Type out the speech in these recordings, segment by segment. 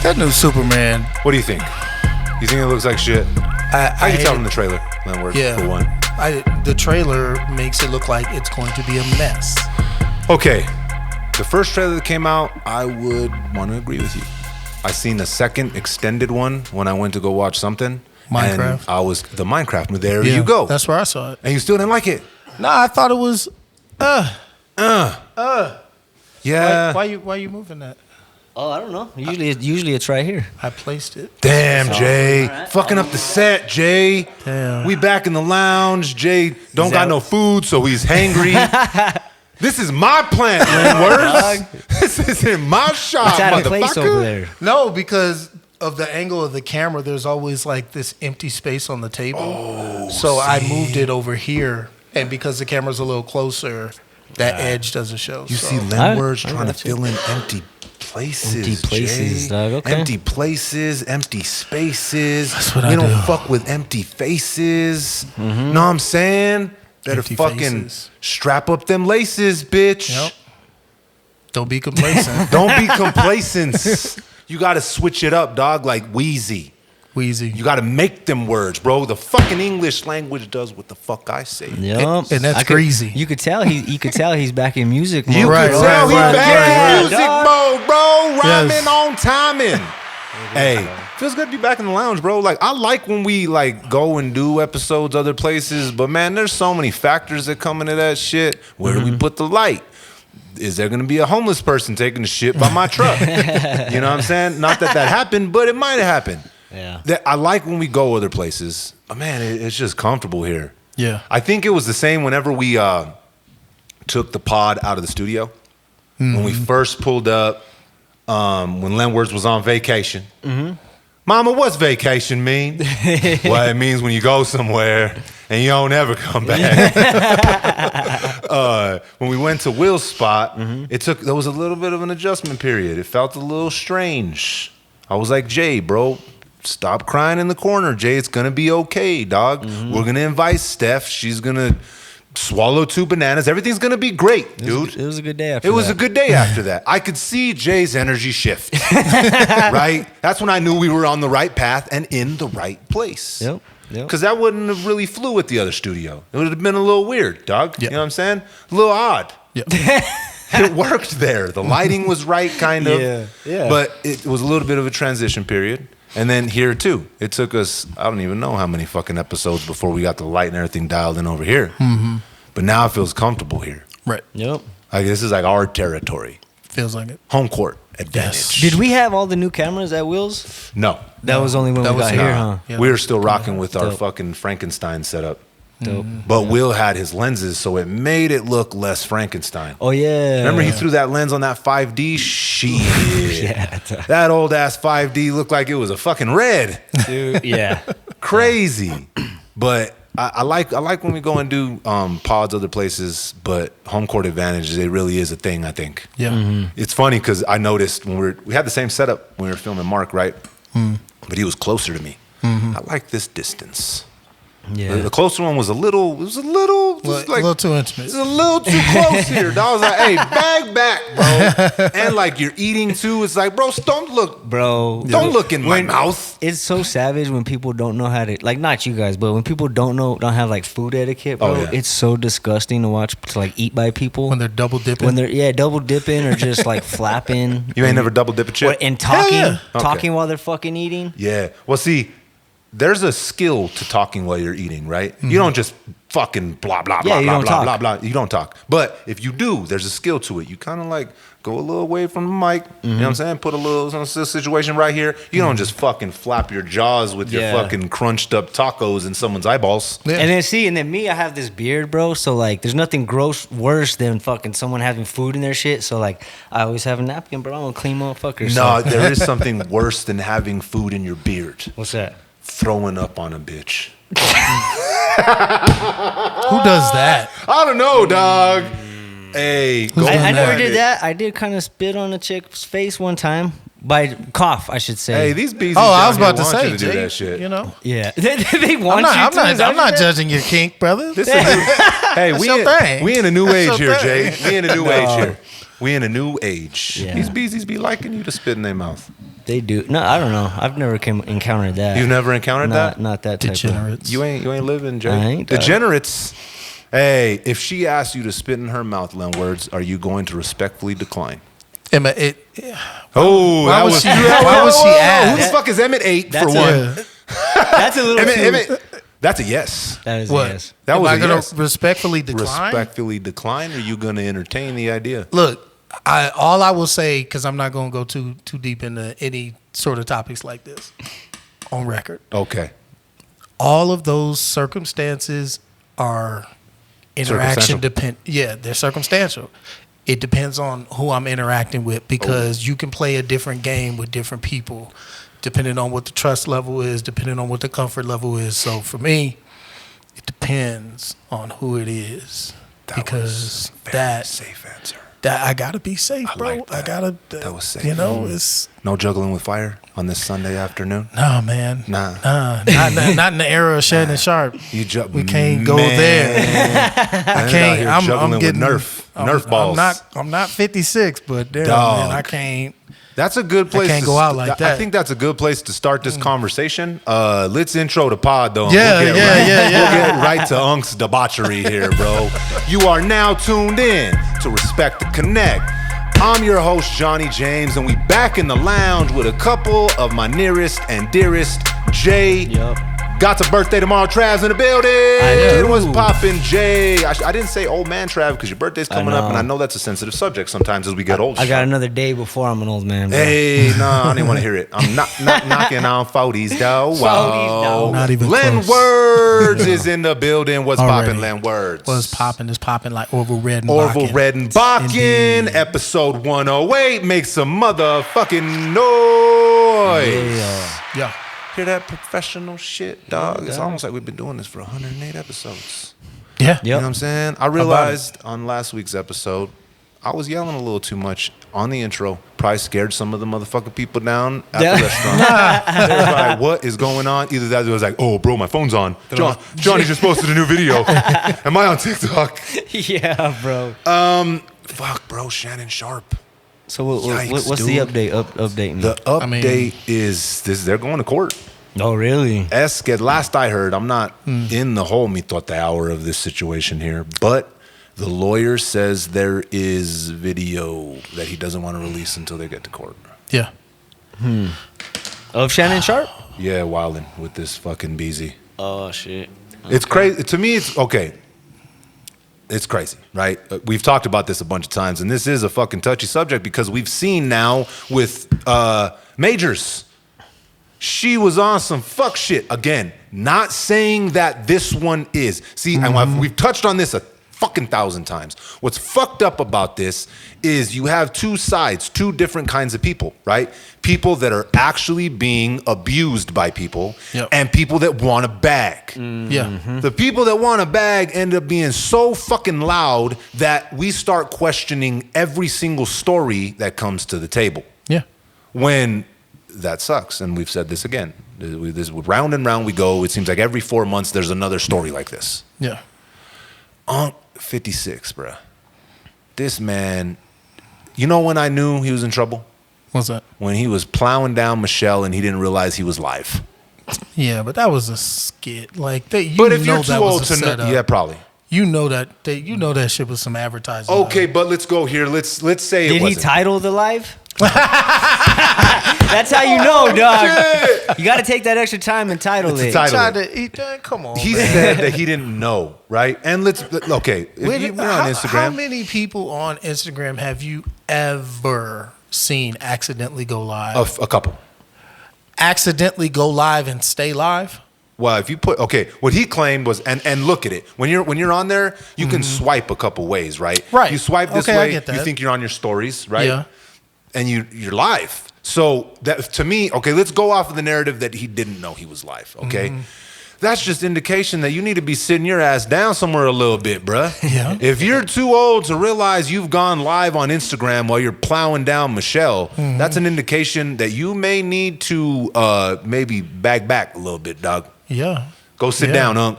That new Superman. What do you think? You think it looks like shit? How you tell from the trailer, Landward, for one? The trailer makes it look like it's going to be a mess. Okay. The first trailer that came out, I would want to agree with you. I seen the second extended one when I went to go watch something. Minecraft? And I was the Minecraft. There you go. That's where I saw it. And you still didn't like it? Nah, I thought it was Yeah. Why you moving that? Oh, I don't know. Usually it's right here. I placed it. Damn, Jay. Right. Fucking up the set, Jay. Damn. We back in the lounge. Jay don't got no food, so he's hangry. This is my plant, Landward. This is in my shop, It's out of place over motherfucker. there. No, because of the angle of the camera, there's always like this empty space on the table. So I moved it over here, and because the camera's a little closer, that edge doesn't show. You so. see Landward's I trying to got you. fill in empty places. Empty places, Jay. dog. Okay. Empty places, empty spaces. That's what we I don't do. fuck with empty faces. Know what I'm saying? Better Empty fucking faces. strap up them laces, bitch. Yep. Don't be complacent. Don't be complacent. You got to switch it up, dog, like Wheezy. Wheezy. You got to make them words, bro. The fucking English language does what the fuck I say. Yup. And that's greasy. You could tell he's back in music mode. You Right, can tell right, he right, back in right, music dog. mode, bro. Rhyming Yes. on timing. Hey, feels good to be back in the lounge, bro. Like, I like when we like go and do episodes other places, but man, there's so many factors that come into that shit. Where do we put the light? Is there gonna be a homeless person taking the shit by my truck? You know what I'm saying? Not that happened, but it might have happened. Yeah. I like when we go other places. But man, it's just comfortable here. Yeah. I think it was the same whenever we took the pod out of the studio. When we first pulled up, when Landward was on vacation. Mama, what's vacation mean? Well, it means when you go somewhere and you don't ever come back. When we went to Will's spot, there was a little bit of an adjustment period. It felt a little strange. I was like, Jay, bro, stop crying in the corner, Jay. It's gonna be okay, dog. We're gonna invite Steph. She's gonna swallow 2 bananas. Everything's gonna be great, dude. It was a good day after It was that. a good day after that. I could see Jay's energy shift. Right? That's when I knew we were on the right path and in the right place. Yep. Because that wouldn't have really flew at the other studio. It would have been a little weird, dog. Yep. You know what I'm saying? A little odd. Yep. It worked there. The lighting was right, kind of. Yeah. But it was a little bit of a transition period. And then here, too. It took us, I don't even know how many fucking episodes before we got the light and everything dialed in over here. But now it feels comfortable here. Right. Yep. Like, this is like our territory. Feels like it. Home court advantage. Did we have all the new cameras at Will's? No. That was only when That we was got here, not. huh? Yeah. We were still rocking with our Dope. fucking Frankenstein setup. Dope. But Will had his lenses, so it made it look less Frankenstein. Oh yeah. Remember he threw that lens on that 5D? Shit. Yeah. That old ass 5D looked like it was a fucking red. Dude, yeah. Crazy. But I like when we go and do pods other places, but home court advantages, it really is a thing, I think. Yeah. It's funny because I noticed when we had the same setup when we were filming Mark, right? But he was closer to me. I like this distance. Yeah. The closer one was a little, just A little too intimate. it's a little too close here, dog. I was like, hey, bag back, bro. And like you're eating too. It's like, bro, don't look, Bro. don't look in my mouth. It's so savage when people don't know how to, like, not you guys, but when people don't have like food etiquette, bro. Oh, yeah. It's so disgusting to watch, to like eat by people. When they're double dipping. When they're double dipping or just like flapping. You ain't never double dip a chip? And talking, yeah. talking while they're fucking eating. Yeah. Well, see, there's a skill to talking while you're eating, right? You don't just fucking blah, blah, blah, Yeah, you blah, don't blah, talk. blah, blah. You don't talk. But if you do, there's a skill to it. You kind of like go a little away from the mic. You know what I'm saying? Put a little situation right here. You don't just fucking flap your jaws with your Yeah. fucking crunched up tacos in someone's eyeballs. Yeah. And then me, I have this beard, bro. So like, there's nothing worse than fucking someone having food in their shit. So like, I always have a napkin, bro. I'm a clean motherfucker. No, So. there is something worse than having food in your beard. What's that? Throwing up on a bitch. Who does that? I don't know, dog. Hey, go Who's I done never that? did that. I did kind of spit on a chick's face one time. By cough, I should say. Hey, these bees. Oh, I was down about here to want say, you to do Jay, that shit. you know. Yeah. They want I'm you to. Is that not what you said? judging your kink, brother. This is a new, hey, your thing. we in a new That's age your here, Jay. thing. We in a new age here. We in a new age. Yeah. These bees be liking you to spit in their mouth. They do. No, I don't know. I've never encountered that. You've never encountered that? Not that type Degenerates. You ain't living, Jay. I ain't, dog. Degenerates. Hey, if she asks you to spit in her mouth, Len words, are you going to respectfully decline? Emma, Oh, why that was was she? Why was she Who asked? the fuck is Emmett 8 for That's one? That's a little too. Emmett, that's a yes. That is What? a yes. That Am was I a gonna yes. respectfully decline? Respectfully decline, or are you going to entertain the idea? Look, all I will say, because I'm not going to go too deep into any sort of topics like this on record. Okay. All of those circumstances are interaction Circumstantial. depend. Yeah, they're circumstantial. It depends on who I'm interacting with, because you can play a different game with different people, depending on what the trust level is, depending on what the comfort level is. So for me, it depends on who it is, because that safe answer. I gotta be safe, bro. like that. I gotta. That was safe. You know, it's No juggling with fire on this Sunday afternoon. no, man. Nah. Not in the era of Shannon Sharpe. We can't go there. I can't. I'm getting Nerf balls. I'm not 56, but damn, Dog. man, I can't. That's a good place. can't go out like I that. think that's a good place to start this conversation. Let's intro the pod, though. Yeah. We'll get right to Unc's debauchery here, bro. You are now tuned in to Respect the Connect. I'm your host, Johnny James, and we back in the lounge with a couple of my nearest and dearest. Jay. Yup. Got a birthday tomorrow. Trav's in the building. I do. What's poppin', Jay? I didn't say old man Trav because your birthday's coming up, know. and I know that's a sensitive subject sometimes as we get older. I got another day before I'm an old man, bro. Hey, no, I don't even want to hear it. I'm not knocking on 40s, though. Wow. Not even Len close. Words is in the building. What's Already. poppin', Len Words? What's popping is popping like Orville Redenbachen. Orville Redenbachen, Indeed. episode 108. Make some motherfucking noise. Yeah. Hear that professional shit, dog? It's almost like we've been doing this for 108 episodes. Yeah. You know what I'm saying? I realized on last week's episode, I was yelling a little too much on the intro. Probably scared some of the motherfucking people down at the restaurant. They was like, what is going on? Either that or it was like, oh, bro, my phone's on. Johnny just posted a new video. Am I on TikTok? Yeah, bro. Fuck, bro, Shannon Sharpe. So Yikes, what's dude. the update? Updating. The update is this: they're going to court. Oh, really? Last I heard, I'm not in the whole mitote hour of this situation here, but the lawyer says there is video that he doesn't want to release until they get to court. Yeah. Of Shannon Sharpe? Yeah, wilding with this fucking BZ. Oh, shit. It's crazy. To me, it's okay. It's crazy, right? We've talked about this a bunch of times, and this is a fucking touchy subject because we've seen now with Majors. She was on some fuck shit. Again, not saying that this one is. See, and we've touched on this a fucking 1,000 times. What's fucked up about this is you have two sides, two different kinds of people, right? People that are actually being abused by people, Yep. and people that want to bag. Yeah. The people that want to bag end up being so fucking loud that we start questioning every single story that comes to the table. Yeah. When that sucks, and we've said this again. This round and round we go. It seems like every 4 months there's another story like this. Yeah. 56, bruh. This man, you know when I knew he was in trouble? What's that? When he was plowing down Michelle and he didn't realize he was live. Yeah, but that was a skit. Like that. You But if know you're too that was old a to know, setup. yeah, probably. You know that shit was some advertising. Okay, but let's go here. Let's say Did it he wasn't. title the live? That's how you know, dog. You got to take that extra time and title It's a it. title. Come on. He man. said that he didn't know, right? And okay, if you're on How Instagram. many people on Instagram have you ever seen accidentally go live? A couple. Accidentally go live and stay live? Well, if you put what he claimed was and look at it when you're on there, you can swipe a couple ways, right? Right. You swipe this Okay, I way, get that. you think you're on your stories, right? Yeah. And you're live. So that to me, okay, let's go off of the narrative that he didn't know he was live. Okay. That's just indication that you need to be sitting your ass down somewhere a little bit, bruh. Yeah. If you're too old to realize you've gone live on Instagram while you're plowing down Michelle, that's an indication that you may need to maybe back a little bit, dog. Yeah. Go sit Yeah. down, Unc.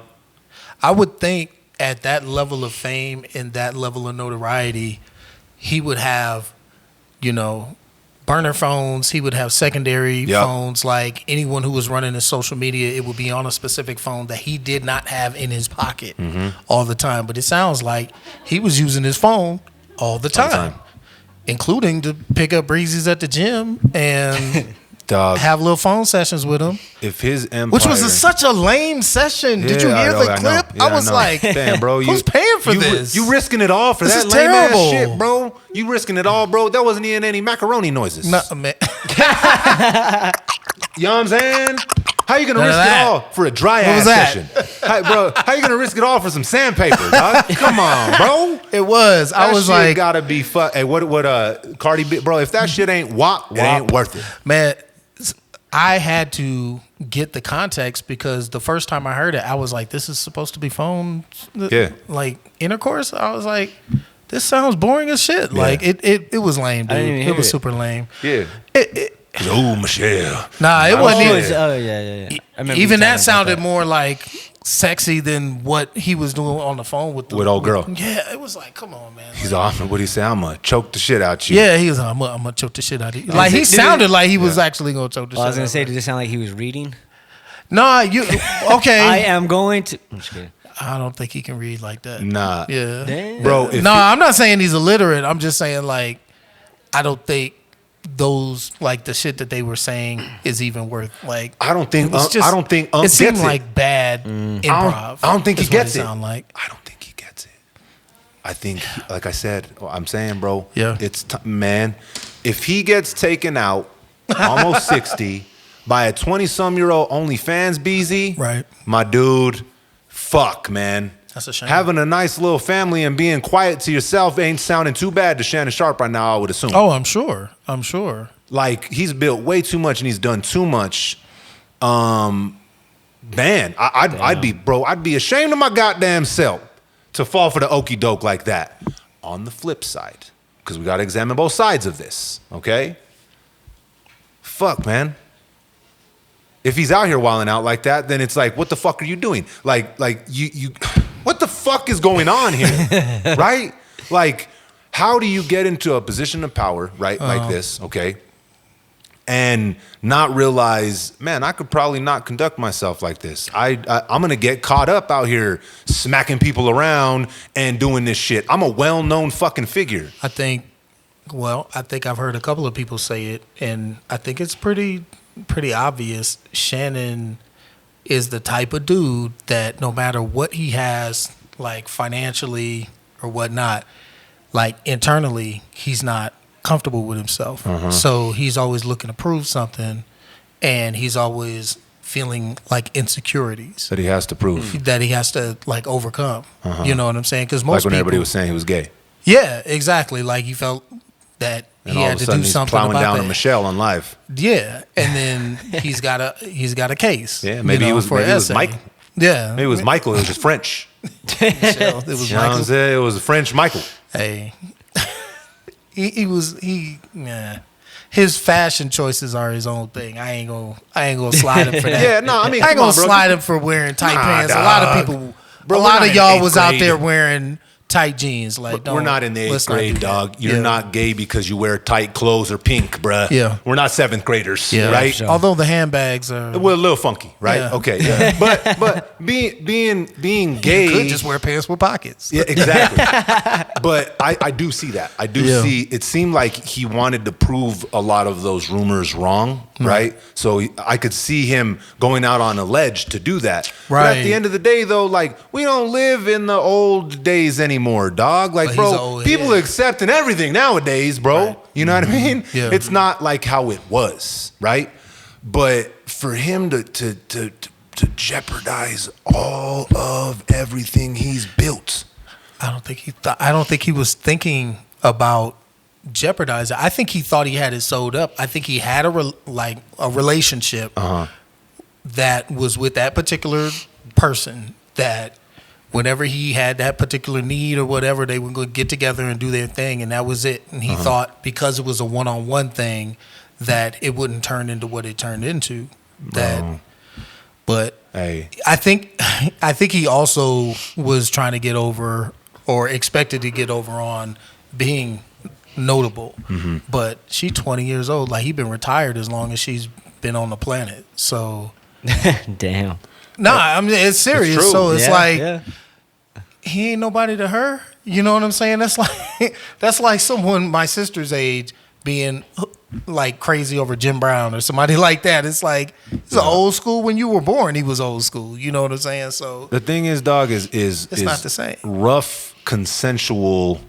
I would think at that level of fame and that level of notoriety, he would have, burner phones. He would have secondary phones. Like anyone who was running his social media, it would be on a specific phone that he did not have in his pocket all the time. But it sounds like he was using his phone all the time. Including to pick up breezes at the gym and have little phone sessions with him. If his empire, which was such a lame session. Did you hear the clip? I was like, damn, bro, who's paying for this? You risking it all for this that lame ass shit, bro? You risking it all, bro? That wasn't even any macaroni noises. No, man. You know what I'm saying? How you gonna risk it all for a dry ass session? How you gonna risk it all for some sandpaper, dog? Come on, bro. It was. I was like, gotta be fuck. Hey, what Cardi B, bro? If that shit ain't whaa, it ain't worth it, man. I had to get the context because the first time I heard it, I was like, "This is supposed to be phone, like intercourse." I was like, "This sounds boring as shit." Yeah. Like it was lame, dude. It was super lame. Yeah. Oh, Michelle. Nah, it wasn't even. Oh, yeah. Even that sounded more like sexy than what he was doing on the phone with old girl. Yeah, it was like, come on, man. He's like, what do you say? I'm gonna choke the shit out you. Yeah, he was. I'm gonna choke the shit out of you. Like he sounded like he was actually gonna choke the shit. I was gonna say, did it sound like he was reading? No, you okay? I am going to. I'm just kidding. I don't think he can read like that. Nah. Yeah. Damn. Bro. No, I'm not saying he's illiterate. I'm just saying like I don't think those like the shit that they were saying is even worth like. I don't think. It seemed like bad improv. I don't think he gets it. Sound like. I don't think he gets it. I think, like I said, I'm saying, bro. Yeah. It's man. If he gets taken out, almost 60, by a 20-some-year-old OnlyFans BZ, right? My dude, fuck, man. That's a shame. Having a nice little family and being quiet to yourself ain't sounding too bad to Shannon Sharpe right now, I would assume. Oh, I'm sure. Like, he's built way too much and he's done too much. Man, I'd be ashamed of my goddamn self to fall for the okie doke like that. On the flip side, because we got to examine both sides of this, okay? Fuck, man. If he's out here wilding out like that, then it's like, what the fuck are you doing? Like you what the fuck is going on here? Right? Like, how do you get into a position of power, right? Like this, okay? And not realize, man, I could probably not conduct myself like this. I'm going to get caught up out here smacking people around and doing this shit. I'm a well-known fucking figure. I think I've heard a couple of people say it, and I think it's pretty obvious. Shannon is the type of dude that no matter what he has, like financially or whatnot, like internally, he's not comfortable with himself. So he's always looking to prove something, and he's always feeling like insecurities that he has to prove, that he has to like overcome. You know what I'm saying? Because most like when people, everybody was saying he was gay. Yeah, exactly. Like he felt that and he all had of a to sudden do he's something plowing about down that. to Michelle on live. Yeah, and then he's got a case. Yeah, maybe it was Michael. Yeah, maybe it was Michael. It was just French. Michelle, it was you know Michael. What I'm saying? It was a French Michael. Hey, his fashion choices are his own thing. I ain't gonna slide him for that. Yeah, no, I mean, I ain't gonna slide him for wearing tight pants. Dog. A lot of people, a lot of y'all was out there wearing tight jeans. Like, we're not in the 8th grade, dog. You're not gay because you wear tight clothes or pink, bruh. Yeah. We're not 7th graders, yeah, right? Sure. Although the handbags are... We're a little funky, right? Yeah. Okay. Yeah. But being gay... You could just wear pants with pockets. Yeah, exactly. But I do see that. I do see... It seemed like he wanted to prove a lot of those rumors wrong, right? So I could see him going out on a ledge to do that. Right. But at the end of the day, though, like, we don't live in the old days anymore, dog. Like, bro, people are accepting everything nowadays, bro. Right. You know what I mean? Yeah. It's not like how it was, right? But for him to jeopardize all of everything he's built, I don't think he was thinking about jeopardizing. I think he thought he had it sewed up. I think he had a relationship that was with that particular person, that whenever he had that particular need or whatever, they would go get together and do their thing, and that was it. And he thought because it was a one-on-one thing that it wouldn't turn into what it turned into. But hey, I think he also was trying to get over, or expected to get over, on being notable. But she's 20 years old. Like, he been retired as long as she's been on the planet. So, Damn. I mean, it's serious. It's true. So it's Yeah. he ain't nobody to her. You know what I'm saying? That's like someone my sister's age being like crazy over Jim Brown or somebody like that. It's like, it's an old school. When you were born, he was old school. You know what I'm saying? So The thing is, dog, is it's not the same. Rough consensual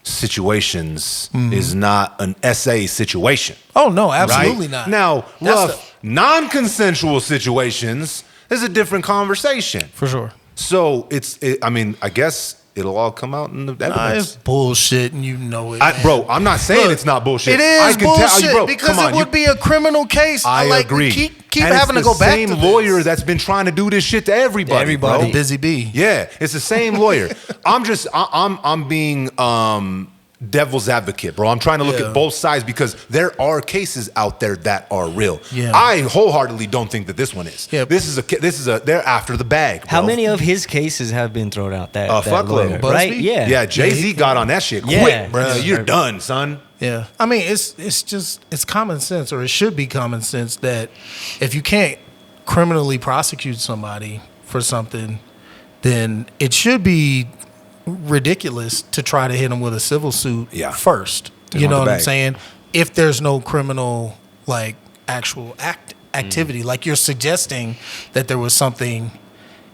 situations is not an SA situation. Oh no, absolutely right? not. Now, That's rough non-consensual situations is a different conversation. for sure. So I mean, I guess it'll all come out in the Nah, evidence. it's bullshit, and you know it, man. Bro, I'm not saying Look, it's not bullshit. It is I can bullshit tell you, bro, because come on, it would be a criminal case. I like, agree. Keep And having to it's go the back same to lawyer this. that's been trying to do this shit to everybody, bro. Busy bee. Yeah, it's the same lawyer. I'm being devil's advocate, bro. I'm trying to look Yeah. at both sides because there are cases out there that are real. Yeah. I wholeheartedly don't think that this one is. Yeah. This is a they're after the bag, bro. How many of his cases have been thrown out? That fuckload. lawyer, right? Busby? Yeah. Yeah, Jay-Z got on that shit quick, Yeah. bro. Yeah. You're done, son. Yeah, I mean, it's common sense, or it should be common sense, that if you can't criminally prosecute somebody for something, then it should be ridiculous to try to hit them with a civil suit first. Get You on know the what I'm bag. saying? If there's no criminal, like, actual activity, like you're suggesting that there was something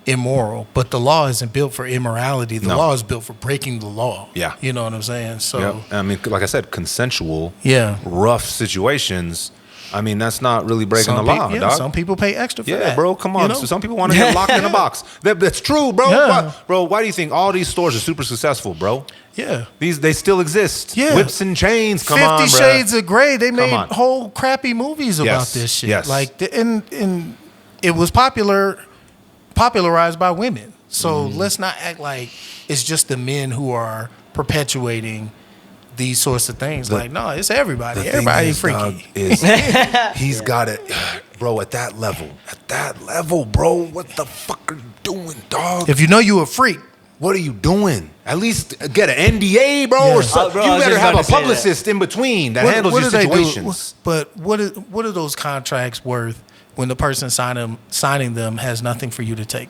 immoral, but the law isn't built for immorality. The law is built for breaking the law. Yeah. You know what I'm saying? So Yep. I mean, like I said, consensual, yeah. rough situations. I mean, that's not really breaking the law, dog. Some people pay extra for that. Yeah, bro, come on. You know? So some people want to get locked in a box. That's true, bro. Yeah. Why do you think all these stores are super successful, bro? Yeah. They still exist. Yeah. Whips and chains. Come 50 on, bro. Shades of Grey. They made on. whole crappy movies about Yes, this shit. yes. Like, and it was popularized by women. So let's not act like it's just the men who are perpetuating these sorts of things. Like, no, it's everybody. The thing Everybody is, freaky. dog, is he's got it, bro. At that level, bro. What the fuck are you doing, dog? If you know you a freak, What are you doing? At least get an NDA, bro, Yeah. or something. Bro, I You was better just have about a to say that. publicist in between that handles what your do they do? situations. But what are those contracts worth when the person signing them has nothing for you to take?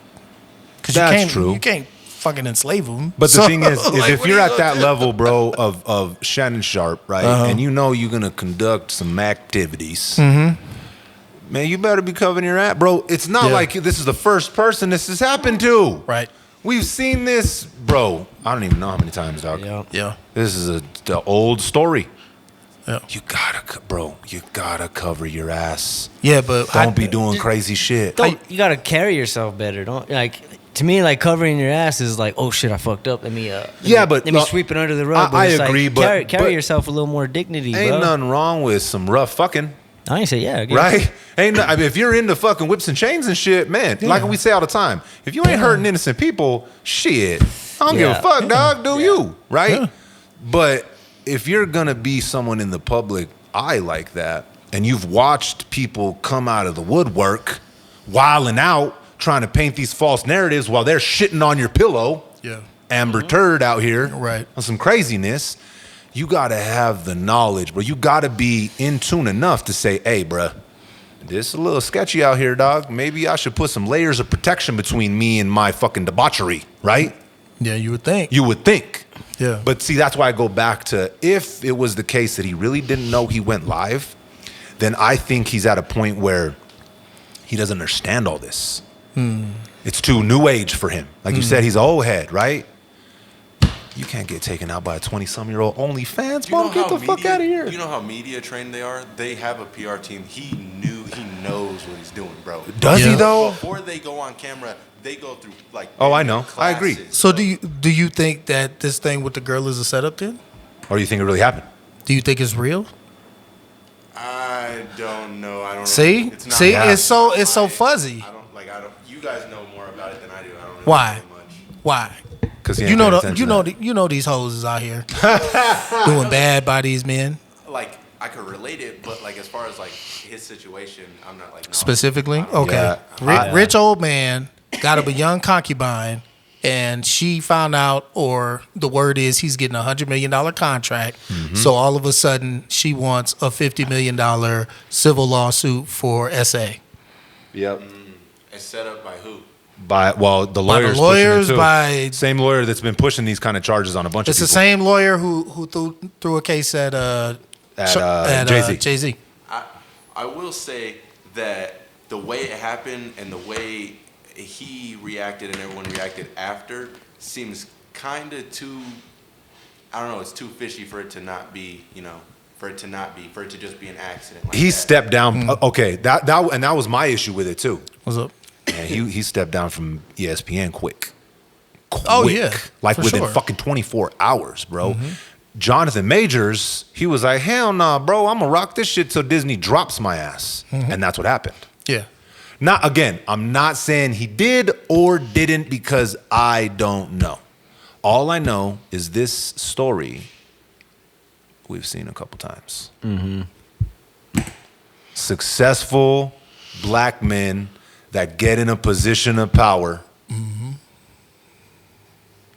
Because That's true. You can't fucking enslave them. But the thing is like, if what you're are at you that gonna do? level, bro, of Shannon Sharpe, right, and you know you're gonna conduct some activities, man, you better be covering your ass, bro. It's not Yeah. like this is the first person this has happened to. Right. We've seen this, bro. I don't even know how many times, dog. Yeah. Yeah. This is the old story. Yeah. You gotta cover your ass. Yeah, but Don't be doing crazy shit. You gotta carry yourself better. Don't like. To me, like covering your ass is like, oh shit, I fucked up. Let me let me sweep it under the rug. I it's agree, like, but carry yourself with a little more dignity, Ain't bro. nothing wrong with some rough fucking. I ain't say yeah, I get it. Right? I mean, if you're into fucking whips and chains and shit, man, like we say all the time, if you ain't hurting innocent people, shit, I don't give a Yeah. fuck, dog. Do you? Right? Yeah. But if you're gonna be someone in the public eye like that, and you've watched people come out of the woodwork, wilding out, trying to paint these false narratives while they're shitting on your pillow, Yeah. Amber Turd out here, Right. on some craziness. You gotta have the knowledge, bro. You gotta be in tune enough to say, hey, bruh, this is a little sketchy out here, dog. Maybe I should put some layers of protection between me and my fucking debauchery, right? Yeah, you would think. You would think. Yeah. But see, that's why I go back to, if it was the case that he really didn't know he went live, then I think he's at a point where he doesn't understand all this. It's too new age for him. Like you said, he's an old head, right? You can't get taken out by a 20-some-year-old OnlyFans, You know bro. Get how the fuck out of here. You know how media trained they are? They have a PR team. He knows what he's doing, bro. Does he Yeah. though? Before they go on camera, they go through like. Oh, I know. I agree. classes. So do you think that this thing with the girl is a setup then? Or do you think it really happened? Do you think it's real? I don't know. I don't. See? It's not See, Yeah. it's so fuzzy. I don't. You guys know more about it than I do. I don't know Why? so much. Why? Because You know these hoes is out here doing bad by these men Like I could relate it, but like as far as like his situation, I'm not like no. specifically. Okay, Yeah. Rich old man got a young concubine and she found out, or the word is he's getting $100 million contract. So all of a sudden, she wants a $50 million civil lawsuit for SA. Yep. It's set up by who? By the lawyers. By the lawyers, pushing it too. by same lawyer that's been pushing these kind of charges on a bunch of it's people. the same lawyer who threw a case at Jay-Z. Jay-Z. I will say that the way it happened and the way he reacted and everyone reacted after seems kind of too, I don't know, it's too fishy for it to not be, for it to just be an accident. Like He that. stepped down. Okay, that was my issue with it too. What's up? And he stepped down from ESPN quick. Oh, yeah, Like for within sure. fucking 24 hours, bro. Jonathan Majors, he was like, hell nah, bro, I'm gonna rock this shit till Disney drops my ass. And that's what happened. Yeah. Not again, I'm not saying he did or didn't because I don't know. All I know is this story we've seen a couple times. Successful black men that get in a position of power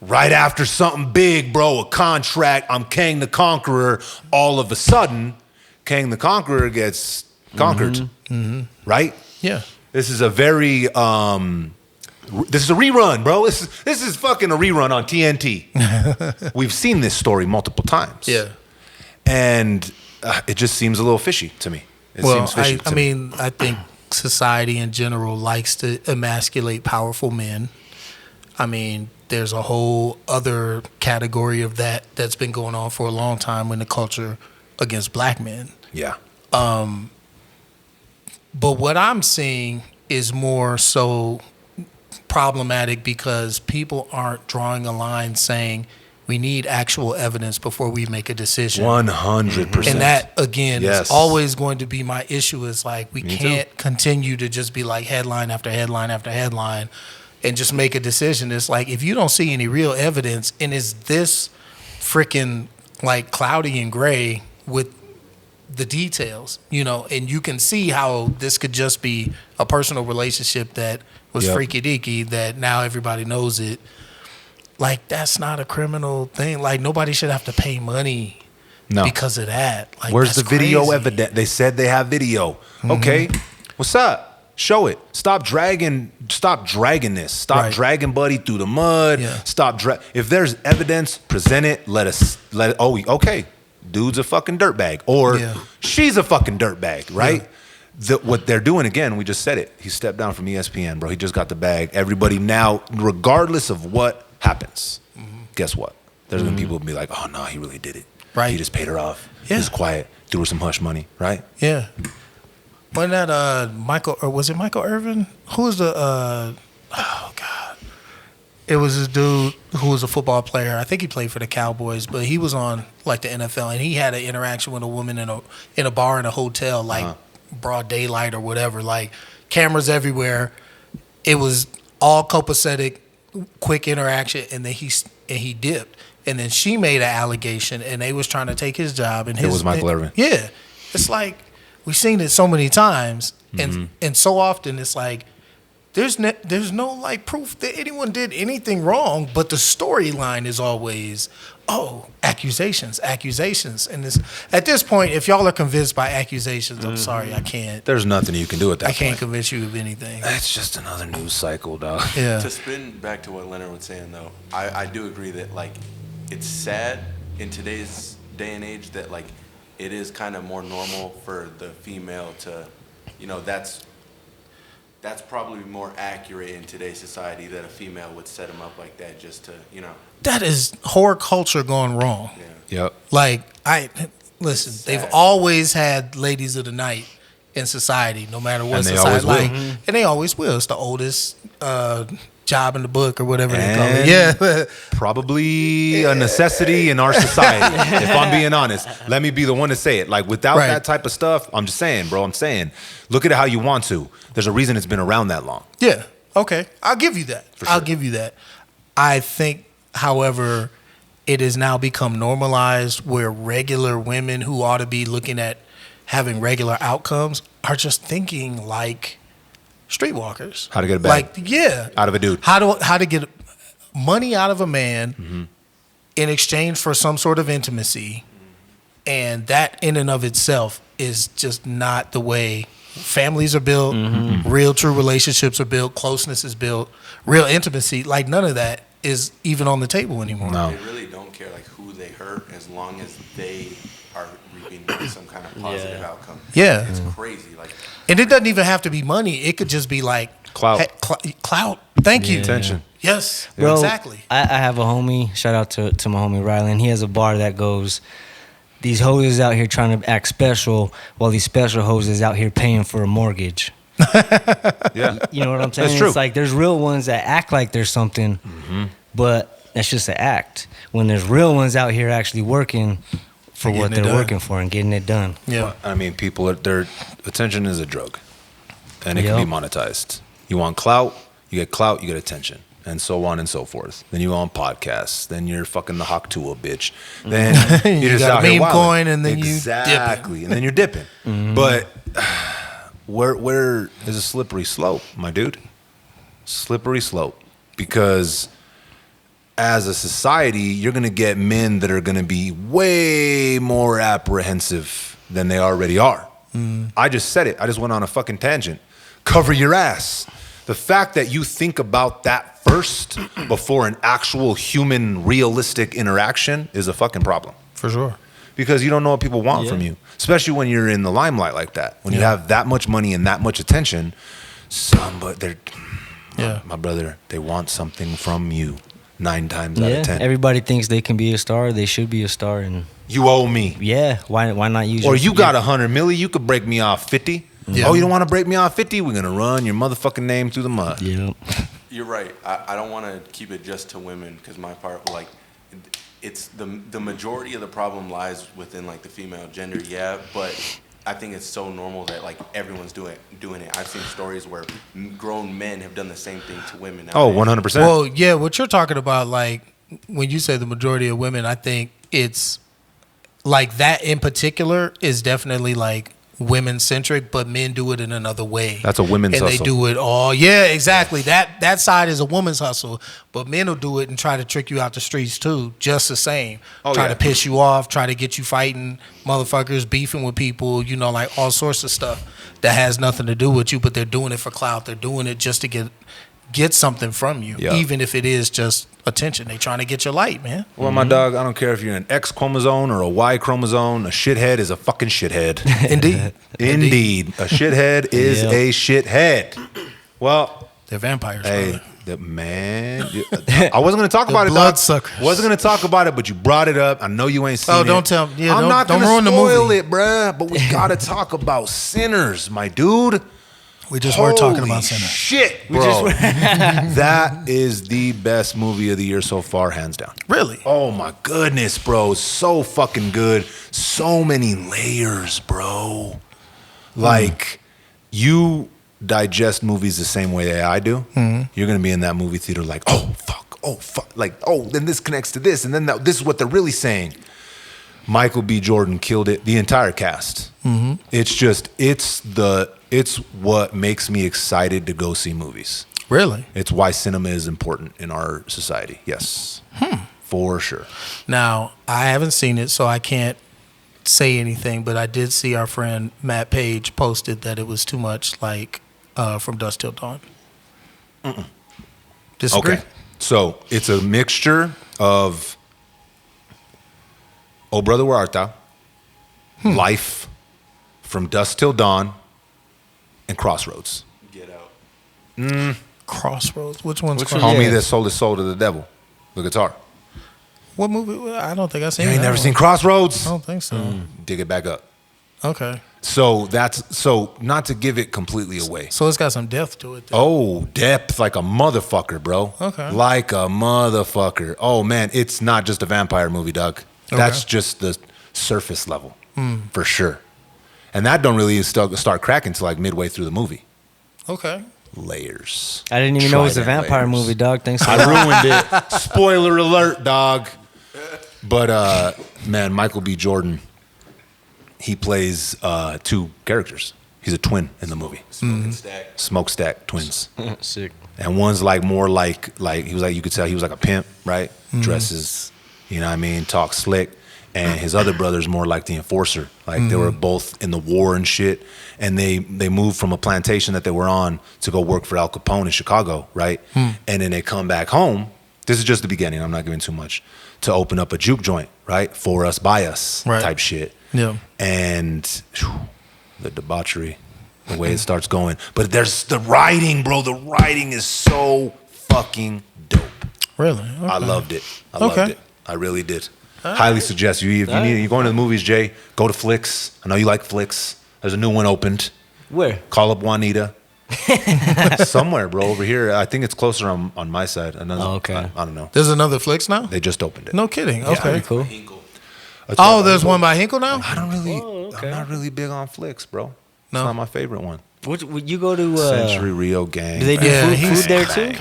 right after something big, bro, a contract, I'm Kang the Conqueror, all of a sudden, Kang the Conqueror gets conquered, right? Yeah. This is a very, this is a rerun, bro. This is fucking a rerun on TNT. We've seen this story multiple times. Yeah. And it just seems a little fishy to me. It seems fishy to me. I think society in general likes to emasculate powerful men. I mean, there's a whole other category of that's been going on for a long time in the culture against black men. Yeah. But what I'm seeing is more so problematic because people aren't drawing a line saying we need actual evidence before we make a decision. 100%. And that, again, Yes. is always going to be my issue is like we Me can't continue to just be like headline after headline after headline and just make a decision. It's like if you don't see any real evidence and is this freaking like cloudy and gray with the details, and you can see how this could just be a personal relationship that was freaky deaky that now everybody knows it. Like, that's not a criminal thing. Like, nobody should have to pay money because of that. Like, Where's the that's video crazy. evidence? They said they have video. Okay, what's up? Show it. Stop dragging this. Stop Right. dragging Buddy through the mud. Yeah. If there's evidence, present it. Let it. Oh, okay. Dude's a fucking dirtbag, or she's a fucking dirtbag, right? What they're doing again, we just said it. He stepped down from ESPN, bro. He just got the bag. Everybody now, regardless of what happens, guess what? There's gonna be people who be like, oh no, he really did it. Right. He just paid her off. Yeah. He was quiet, threw her some hush money, right? Yeah. Wasn't that Michael, or was it Michael Irvin? Who was the, oh God. It was this dude who was a football player. I think he played for the Cowboys, but he was on like the NFL, and he had an interaction with a woman in a bar in a hotel, like broad daylight or whatever, like cameras everywhere. It was all copacetic, quick interaction, and then he dipped. And then she made an allegation, and they was trying to take his job. And It was Michael Irvin. Yeah, it's like we've seen it so many times, and so often it's like there's no like proof that anyone did anything wrong, but the storyline is always accusations, and it's at this point, if y'all are convinced by accusations, I'm sorry, I can't. There's nothing you can do at that I can't point. convince you of anything. It's just another news cycle, dog. Yeah. To spin back to what Leonard was saying, though, I do agree that, like, it's sad in today's day and age that, like, it is kind of more normal for the female to, that's probably more accurate in today's society that a female would set him up like that just to, That is horror culture gone wrong. Yep. Like, listen, they've always had ladies of the night in society, no matter what And they society always will. like. And they always will. It's the oldest job in the book or whatever they call it. And Yeah. probably a necessity in our society, if I'm being honest. Let me be the one to say it. Like, without Right. that type of stuff, I'm just saying, bro, look at it how you want to. There's a reason it's been around that long. Yeah. Okay. I'll give you that. I'll give you that. I think, however, it has now become normalized where regular women who ought to be looking at having regular outcomes are just thinking like streetwalkers. How to get a bag. Like, yeah. Out of a dude. How to get money out of a man in exchange for some sort of intimacy, and that in and of itself is just not the way families are built. Real true relationships are built. Closeness is built. Real intimacy, like none of that is even on the table anymore. No. They really don't care like who they hurt as long as they are reaping some kind of positive outcome. Yeah. It's crazy. Like, And it doesn't even have to be money. It could just be like Clout. Clout. Thank you. Attention. Yes. Bro, Exactly. I have a homie. Shout out to my homie Riley, and he has a bar that goes, these hoes out here trying to act special, while these special hoes is out here paying for a mortgage. Yeah. You know what I'm saying? That's true. It's like there's real ones that act like there's something, but that's just an act. When there's real ones out here actually working for what Getting it they're done. working for and getting it done. Yeah. I mean, their attention is a drug, and it can Yep. be monetized. You want clout, you get clout, you get attention, and so on and so forth. Then you go on podcasts. Then you're fucking the Haktua bitch. Then you're just got out a here meme wilding. coin, and then exactly, and then you're dipping. But where is a slippery slope, my dude? Slippery slope, because as a society, you're going to get men that are going to be way more apprehensive than they already are. I just said it. I just went on a fucking tangent. Cover your ass. The fact that you think about that first before an actual human, realistic interaction is a fucking problem. For sure. Because you don't know what people want from you, especially when you're in the limelight like that. When you have that much money and that much attention, my brother, they want something from you 9 times out of 10. Everybody thinks they can be a star. They should be a star, and You owe me. yeah, why not use? Or you got 100 milli, you could break me off 50. Yeah. Oh, you don't want to break me off 50? We're going to run your motherfucking name through the mud. Yeah. you're right. I don't want to keep it just to women because my part, like, it's the majority of the problem lies within like the female gender, yeah, but I think it's so normal that like everyone's doing it. I've seen stories where grown men have done the same thing to women. Oh, nowadays. 100%. Well, yeah, what you're talking about, like when you say the majority of women, I think it's like that in particular is definitely like women centric, but men do it in another way. That's a women's and hustle. they do it all. Yeah, exactly. That side is a woman's hustle, but men will do it and try to trick you out the streets too, just the same. Try to piss you off, try to get you fighting motherfuckers, beefing with people, you know, like all sorts of stuff that has nothing to do with you, but they're doing it for clout. They're doing it just to get something from you, even if it is just attention. They trying to get your light, man. Well, my dog, I don't care if you're an X chromosome or a Y chromosome. A shithead is a fucking shithead. Indeed. Indeed. A shithead is a shithead. Well, They're vampires. hey, brother. I wasn't going to talk about it, dog. bloodsuckers. Wasn't going to talk about it, but you brought it up. I know you ain't seen it. Oh, don't tell me. Yeah, I'm don't- not don't gonna ruin the spoil movie. it, bruh. But we got to talk about Sinners, my dude. We just were talking Holy about Sinners. Shit, bro. That is the best movie of the year so far, hands down. Really? Oh my goodness, bro. So fucking good. So many layers, bro. Like, you digest movies the same way that I do. You're going to be in that movie theater like, oh, fuck. Like, oh, then this connects to this. And then this is what they're really saying. Michael B. Jordan killed it. The entire cast. It's just, it's what makes me excited to go see movies. Really? It's why cinema is important in our society. Yes. For sure. Now, I haven't seen it, so I can't say anything, but I did see our friend Matt Page posted that it was too much like From Dusk Till Dawn. Disagree? Okay. So it's a mixture of Oh Brother Where Art Thou, Life, From Dusk Till Dawn, and Crossroads. Get out. Crossroads. Which one's Which one? Crossroads? Homie Yeah. that sold his soul to the devil. The guitar. What movie? I don't think I've seen You ain't that never one. seen Crossroads? I don't think so. Dig it back up. Okay. So not to give it completely away. So it's got some depth to it. Then. Oh, depth like a motherfucker, bro. Okay. Like a motherfucker. Oh, man, it's not just a vampire movie, Doug. That's Okay. just the surface level, for sure. And that don't really start cracking until like midway through the movie. Okay. Layers. I didn't even know it was a Trident vampire layers. movie, dog. Thanks. I ruined it. Spoiler alert, dog. But man, Michael B. Jordan, he plays 2 characters. He's a twin in the movie. Smoking stack. Smokestack twins. Sick. And one's like more like he was like, you could tell he was like a pimp, right? Dresses, you know what I mean, talks slick. And his other brother's more like the enforcer. Like they were both in the war and shit. And they moved from a plantation that they were on to go work for Al Capone in Chicago, right? And then they come back home. This is just the beginning. I'm not giving too much. To open up a juke joint, right? For us, by us type shit. Yeah. And the debauchery, the way it starts going. But there's the writing, bro. The writing is so fucking dope. Really? Okay. I loved it. I loved it. I really did. Highly suggest you. If you're going to the movies, Jay, go to Flicks. I know you like Flicks. There's a new one opened. Where? Call up Juanita. Somewhere, bro, over here. I think it's closer on my side. Another, okay. I don't know. There's another Flicks now? They just opened it. No kidding. Okay. Pretty cool. Hinkle. Oh, there's one by Hinkle now? I don't really. okay. I'm not really big on Flicks, bro. It's No. not my favorite one. Would you go to Century Rio Gang. do they do Yeah, food he's- there too?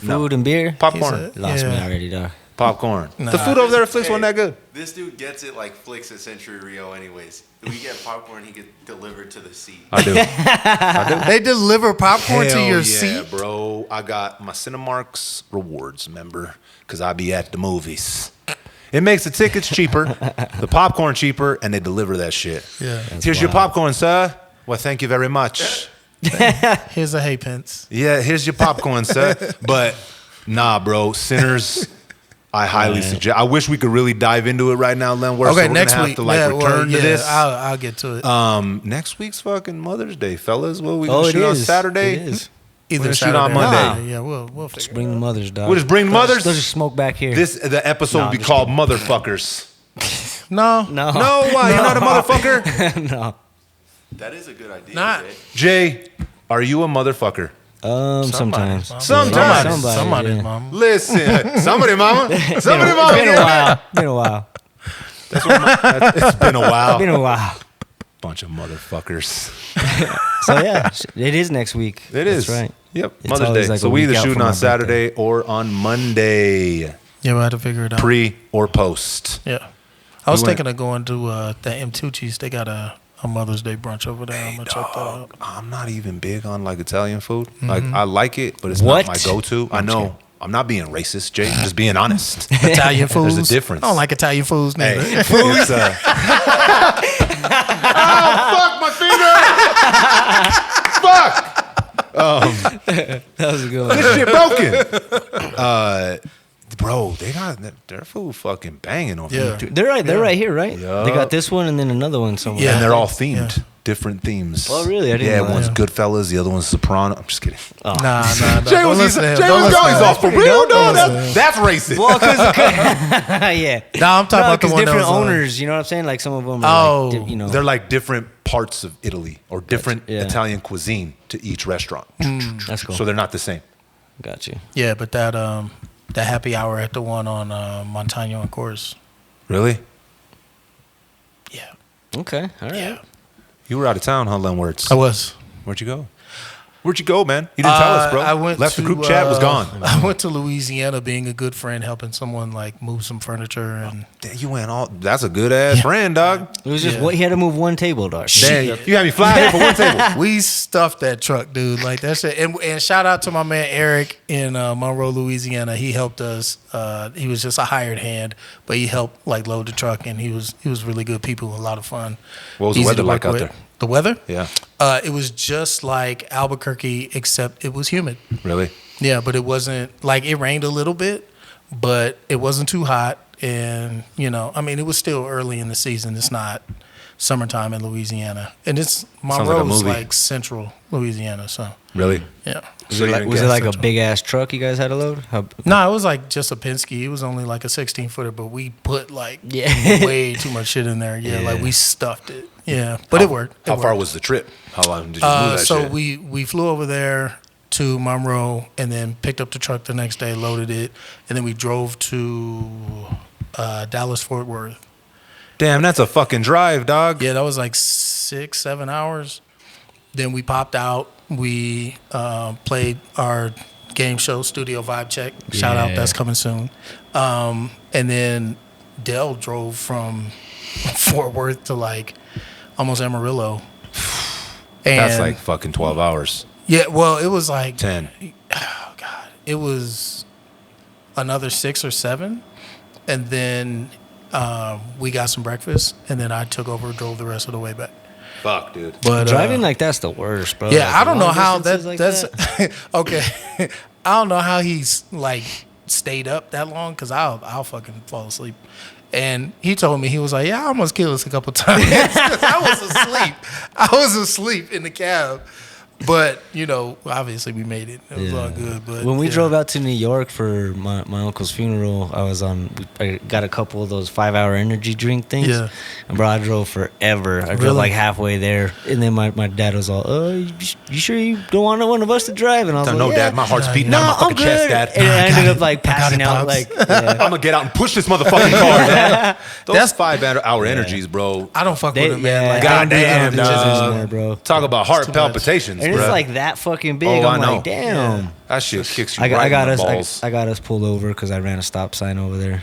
No. Food and beer? Popcorn. Lost me Yeah. already, dog. Popcorn. Nah. The food over there at Flicks wasn't that good. This dude gets it like Flicks at Century Rio anyways. If we get popcorn, he gets delivered to the seat. I do. They deliver popcorn to Hell your yeah, seat? bro. I got my Cinemark's rewards, member, because I be at the movies. It makes the tickets cheaper, the popcorn cheaper, and they deliver that shit. Yeah. Here's your popcorn, sir. Well, thank you very much. Here's a halfpence. Yeah, here's your popcorn, sir. But nah, bro, Sinners. I highly suggest. I wish we could really dive into it right now, Len. Okay, so we're next gonna week. have to like return to this. I'll get to it. Next week's fucking Mother's Day, fellas. What we Oh, gonna it shoot on is. Saturday? It is. Either gonna shoot Saturday on or Monday. Monday. Yeah, we'll figure Just it bring the out. mothers, dog. We'll just bring mothers. They'll just smoke back here. The episode No, will be just called Motherfuckers. No. No. No, why? You're not a motherfucker? No. That is a good idea. Not- Jay. Jay, are you a motherfucker? Sometimes. Sometimes. Somebody's yeah. mom. Listen, somebody, mama. Somebody, mama. Been a while. Been a while. It's been a while. Been a while. Bunch of motherfuckers. So yeah, it is next week. It is. That's right. Yep. It's Mother's always Day. like So a we week either out shooting from on my Saturday or on Monday, Yeah, we'll have to figure it out. pre or post. Yeah. I was We went- thinking of going to the M2Cheese. They got a Mother's Day brunch over there. I'm going to check that out. I'm not even big on like Italian food. Like I like it, but it's What? not my go-to. I know. I'm not being racist, Jay. I'm just being honest. Italian foods. There's a difference. I don't like Italian foods Hey, neither. it's, fuck my finger! Fuck! That was a good one. This shit broken. Bro, they got their food fucking banging over Yeah. there. They're right here, right? Yeah. They got this one and then another one somewhere. Yeah. And they're all themed. Yeah. Different themes. Oh, really? I didn't know that. one's Yeah. Goodfellas, the other one's Soprano. I'm just kidding. Nah. Jay Don't was listen to him. Jay Don't was listen going to him. off for real. No, that's racist. Well, yeah. Nah, I'm talking about the one that different was on- owners. You know what I'm saying? Like some of them. Are Oh. like, you know. They're like different parts of Italy or different Yeah. Italian cuisine to each restaurant. That's cool. So they're not the same. Got you. Yeah, but that happy hour at the one on Montano and Course. Really? Yeah. Okay. All right. Yeah. You were out of town, huh, Len Wirtz? I was. Where'd you go? Where'd you go, man? You didn't tell us, bro. I went Left to, the group chat, was gone. I went to Louisiana being a good friend, helping someone like move some furniture and Damn, you went all. That's a good ass friend, dog. It was just Yeah. what he had to move one table, dog. Damn, you had me fly here for one table. we stuffed that truck, dude. Like that shit. And shout out to my man Eric in Monroe, Louisiana. He helped us. He was just a hired hand, but he helped like load the truck, and he was really good people, a lot of fun. What was the Easy weather to like work out with. there? The weather? Yeah, It was just like Albuquerque, except it was humid. really. Yeah, but it wasn't like it rained a little bit, but it wasn't too hot. And, I mean, it was still early in the season. It's not summertime in Louisiana. And it's like a Monroe's movie. like central Louisiana. So, Really? yeah. Was it like a big ass truck you guys had to load? No, it was like just a Penske. It was only like a 16-footer, but we put like Yeah. way too much shit in there. Yeah, Yeah. like we stuffed it. Yeah, but it worked. How far was the trip? How long did you move that So shit? we flew over there to Monroe and then picked up the truck the next day, loaded it, and then we drove to Dallas Fort Worth. Damn, that's a fucking drive, dog. Yeah, that was like 6-7 hours. Then we popped out. We played our game show, Studio Vibe Check. Shout out, that's coming soon. And then Dell drove from Fort Worth to like almost Amarillo. And That's like fucking 12 hours. yeah, well, it was like 10. Oh God, it was another 6 or 7, and then we got some breakfast, and then I took over and drove the rest of the way back. Fuck, dude. But Driving like that's the worst, bro. yeah, Like, I don't know long how distances that's that. okay. I don't know how he's like stayed up that long because I'll fucking fall asleep. And he told me, he was like, yeah, I almost killed us a couple times. I was asleep in the cab. But, you know, obviously we made it. It was all good. But when we yeah. drove out to New York for my uncle's funeral, I got a couple of those 5-hour energy drink things. Yeah. And bro, I drove forever. I drove Really? like halfway there. And then my dad was all, you sure you don't want one of us to drive? And I was like, No, yeah. Dad, my heart's beating No, out of my I'm fucking chest, good. Dad. And I ended up like I got passing it, out. Pops. Like, yeah. I'm gonna get out and push this motherfucking car. Those That's- 5-hour energies, bro. I don't fuck They- with him, man. yeah. Like, Goddamn, I don't do energies dog. anymore, bro. Talk about heart too much. palpitations, And bro. it's like that fucking big. Oh, I'm I know. like, damn. Yeah. That shit kicks you I right got in the us. balls. I got us pulled over because I ran a stop sign over there.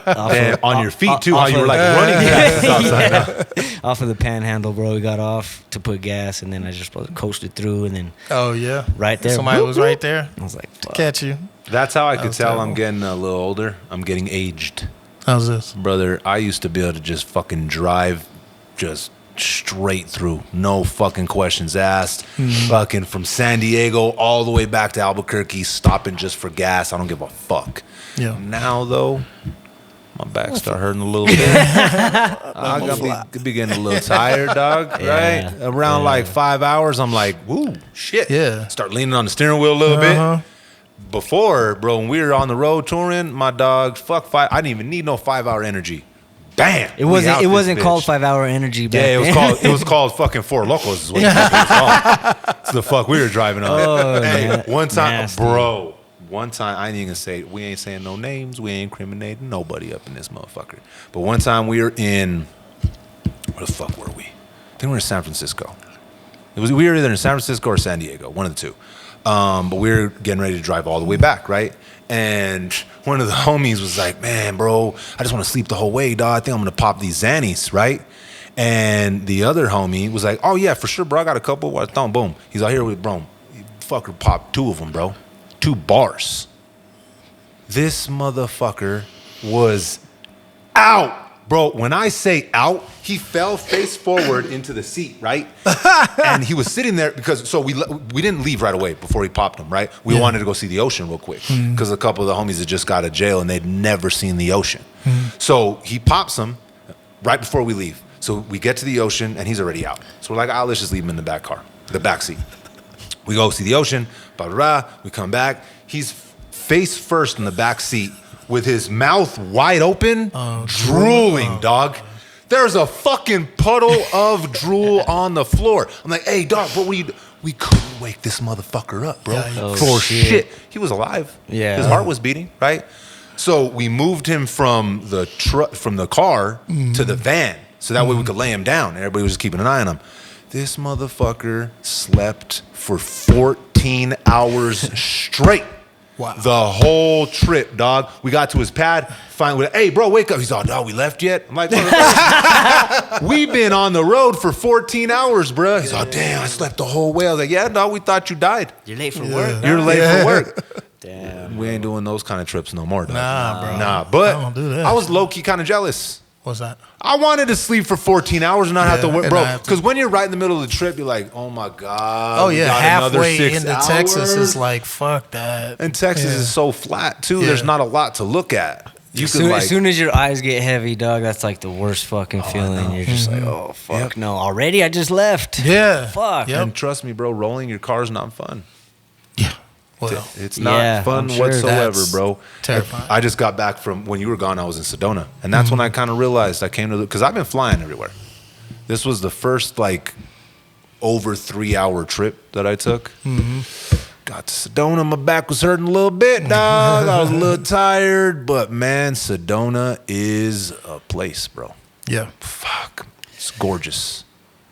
And on your feet too, how off you were of- like running past the stop sign. Yeah. Off of the panhandle, bro. We got off to put gas, and then I just coasted through, and then oh, yeah. right there, Somebody whoop, was whoop. right there I was like, to fuck. catch you. That's how I could was tell terrible. I'm getting a little older. I'm getting aged. How's this? Brother, I used to be able to just fucking drive just straight through. No fucking questions asked. Fucking from San Diego all the way back to Albuquerque, stopping just for gas. I don't give a fuck. Yeah. Now, though, my back start hurting a little bit. I gotta be getting a little tired, dog, Yeah. right? Around like 5 hours, I'm like, woo, shit. Yeah. Start leaning on the steering wheel a little Uh-huh. bit. Before, bro, when we were on the road touring, my dog, I didn't even need no 5-hour energy. Bam. It we wasn't. out It this wasn't bitch. called 5-hour energy. Back Yeah, it was then. called. It was called fucking Four Locos. Is what it was called. It's the fuck we were driving on. Oh, Hey, man. one time, Nasty. bro. One time, I ain't even gonna say. We ain't saying no names. We ain't incriminating nobody up in this motherfucker. But one time we were in. Where the fuck were we? I think we were in San Francisco. We were either in San Francisco or San Diego, one of the two. But we were getting ready to drive all the way back, right? And one of the homies was like, man, bro, I just want to sleep the whole way, dog. I think I'm going to pop these Xannies, right? And the other homie was like, oh, yeah, for sure, bro. I got a couple. I thought, boom. He's out here with, bro. Fucker popped 2 of them, bro. 2 bars. This motherfucker was out. Bro, when I say out, he fell face forward into the seat, right? And he was sitting there because, so we didn't leave right away before he popped him, right? We wanted to go see the ocean real quick because a couple of the homies had just got out of jail and they'd never seen the ocean. So he pops him right before we leave. So we get to the ocean and he's already out. So we're like, let's just leave him in the back seat. We go see the ocean, blah, blah, blah. We come back. He's face first in the back seat with his mouth wide open, drooling, dog. There's a fucking puddle of drool on the floor. I'm like, hey, dog, what were you We couldn't wake this motherfucker up, bro. Oh, For shit. He was alive. Yeah. His heart was beating, right? So we moved him from the car to the van so that way we could lay him down. Everybody was just keeping an eye on him. This motherfucker slept for 14 hours straight. Wow. The whole trip, dog. We got to his pad. Finally, hey, bro, wake up. He's all, dog, we left yet? I'm like, we've been on the road for 14 hours, bro. He's all, damn, I slept the whole way. I was like, yeah, dog, we thought you died. You're late for work. You're late for work. Damn. We ain't doing those kind of trips no more, dog. Nah, bro. Nah, but I don't do that. I was low-key kind of jealous. What's that? I wanted to sleep for 14 hours and not have to Yeah, work, and bro. not have to- Because when you're right in the middle of the trip, you're like, oh my God. Oh we yeah, got another halfway 6 into hours. Texas is like fuck that. And Texas Yeah. is so flat too. Yeah. There's not a lot to look at. You As could soon, like, as soon as your eyes get heavy, dog, that's like the worst fucking feeling. You're just like, oh fuck Yep. no! Already, I just left. Yeah. Fuck. Yep. and trust me, bro, rolling your car is not fun. Yeah. Well, It's not Yeah, fun I'm sure whatsoever, that's bro. terrifying. I just got back from when you were gone. I was in Sedona, and that's when I kind of realized I came to because I've been flying everywhere. This was the first like over 3-hour trip that I took. Got to Sedona, my back was hurting a little bit, dog. I was a little tired, but man, Sedona is a place, bro. yeah. Fuck, it's gorgeous,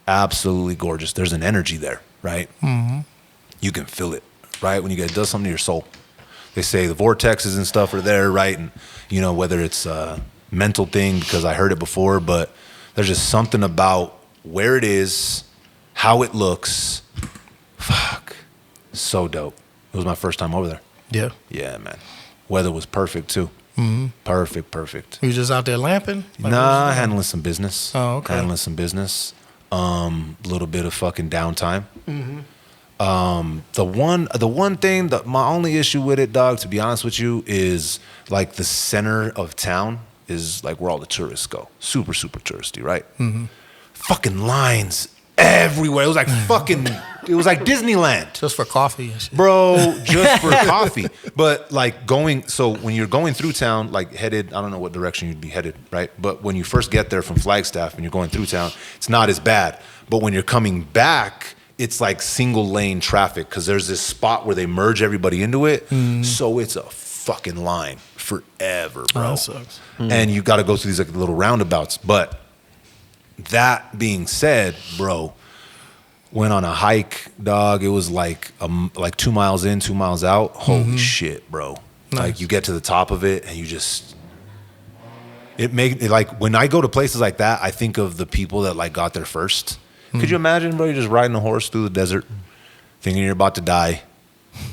absolutely gorgeous. There's an energy there, right? You can feel it, right? When it does something to your soul. They say the vortexes and stuff are there, right? And you know whether it's a mental thing because I heard it before, but there's just something about where it is, how it looks. Fuck. So dope. It was my first time over there. Yeah. Yeah, man. Weather was perfect too. Perfect. You just out there lamping? Like, Nah, handling some business. Oh, okay. Handling some business. Little bit of fucking downtime. The one thing that my only issue with it, dog, to be honest with you, is like the center of town is like where all the tourists go. Super touristy, right? Fucking lines everywhere. It was like it was like Disneyland. just for coffee and shit. Bro, just for coffee. But like so when you're going through town, like headed, I don't know what direction you'd be headed, right? But when you first get there from Flagstaff and you're going through town, it's not as bad. But when you're coming back, it's like single lane traffic because there's this spot where they merge everybody into it. So it's a fucking line forever, bro. Oh, that sucks. And you got to go through these like little roundabouts. But that being said, bro, went on a hike, dog. It was like 2 miles in, 2 miles out. Holy shit, bro. Nice. Like you get to the top of it and you just, like when I go to places like that, I think of the people that like got there first. Could you imagine, bro? You're just riding a horse through the desert, thinking you're about to die,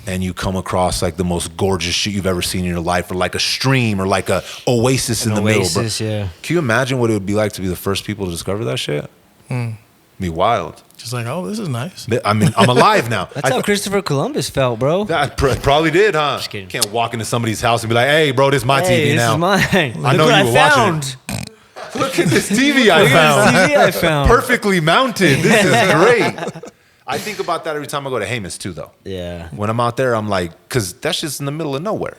and you come across like the most gorgeous shit you've ever seen in your life, or like a stream, or like a oasis in the middle, bro. Yeah. Can you imagine what it would be like to be the first people to discover that shit? It'd be wild. Just like, oh, this is nice. I mean, I'm alive now. That's how Christopher Columbus felt, bro. That probably did, huh? Just kidding. Can't walk into somebody's house and be like, "Hey, bro, this is my Hey, TV this now." is mine. I Look know what you were watching found. it. Look at this TV I found. TV I found. Perfectly mounted. This is great. I think about that every time I go to Hamas too, though. Yeah. When I'm out there, I'm like, because that's just in the middle of nowhere.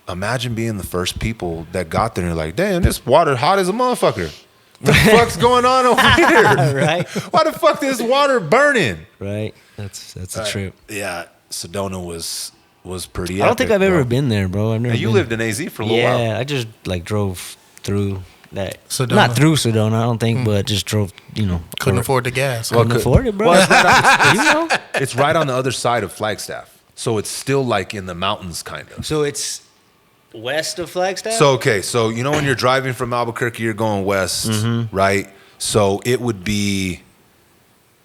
Imagine being the first people that got there and you're like, damn, this water hot as a motherfucker. The fuck's going on over here? Right. Why the fuck this water burning? Right. That's a trip. Yeah, Sedona was pretty. I don't think epic, I've ever bro. been there, bro. I've never. And you been. lived in AZ for a little while. Yeah, I just like drove through that. Sedona. Not through Sedona, I don't think, but just drove. Couldn't afford the gas. Well, Couldn't afford it, bro. Well, You know. it's right on the other side of Flagstaff, so it's still like in the mountains, kind of. So it's west of Flagstaff. So okay, so you know when you're driving from Albuquerque, you're going west, right? So it would be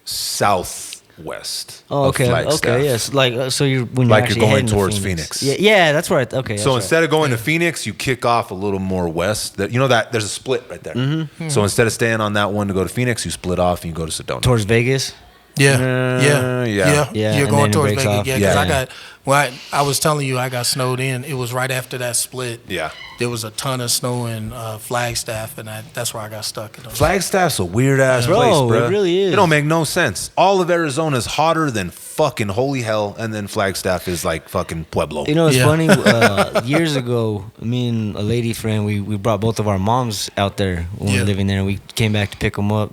southwest. Oh, okay. Of Flagstaff. Okay. Yes. Like so you're when Like you're you're actually going heading to towards Phoenix. Yeah. Yeah. That's right. Okay. So instead of going to Phoenix, you kick off a little more west. That that there's a split right there. So instead of staying on that one to go to Phoenix, you split off and you go to Sedona. towards Vegas. Yeah. Yeah. Yeah, You're and going then it towards breaks Vegas. off. Yeah, because Yeah. I was telling you I got snowed in. It was right after that split. Yeah. There was a ton of snow in Flagstaff, and that's where I got stuck. Flagstaff's a weird ass Bro, place, it bro. really is. It don't make no sense. All of Arizona is hotter than fucking holy hell, and then Flagstaff is like fucking Pueblo. You know, it's Yeah. funny. Years ago, me and a lady friend, we brought both of our moms out there when we were living there, and we came back to pick them up.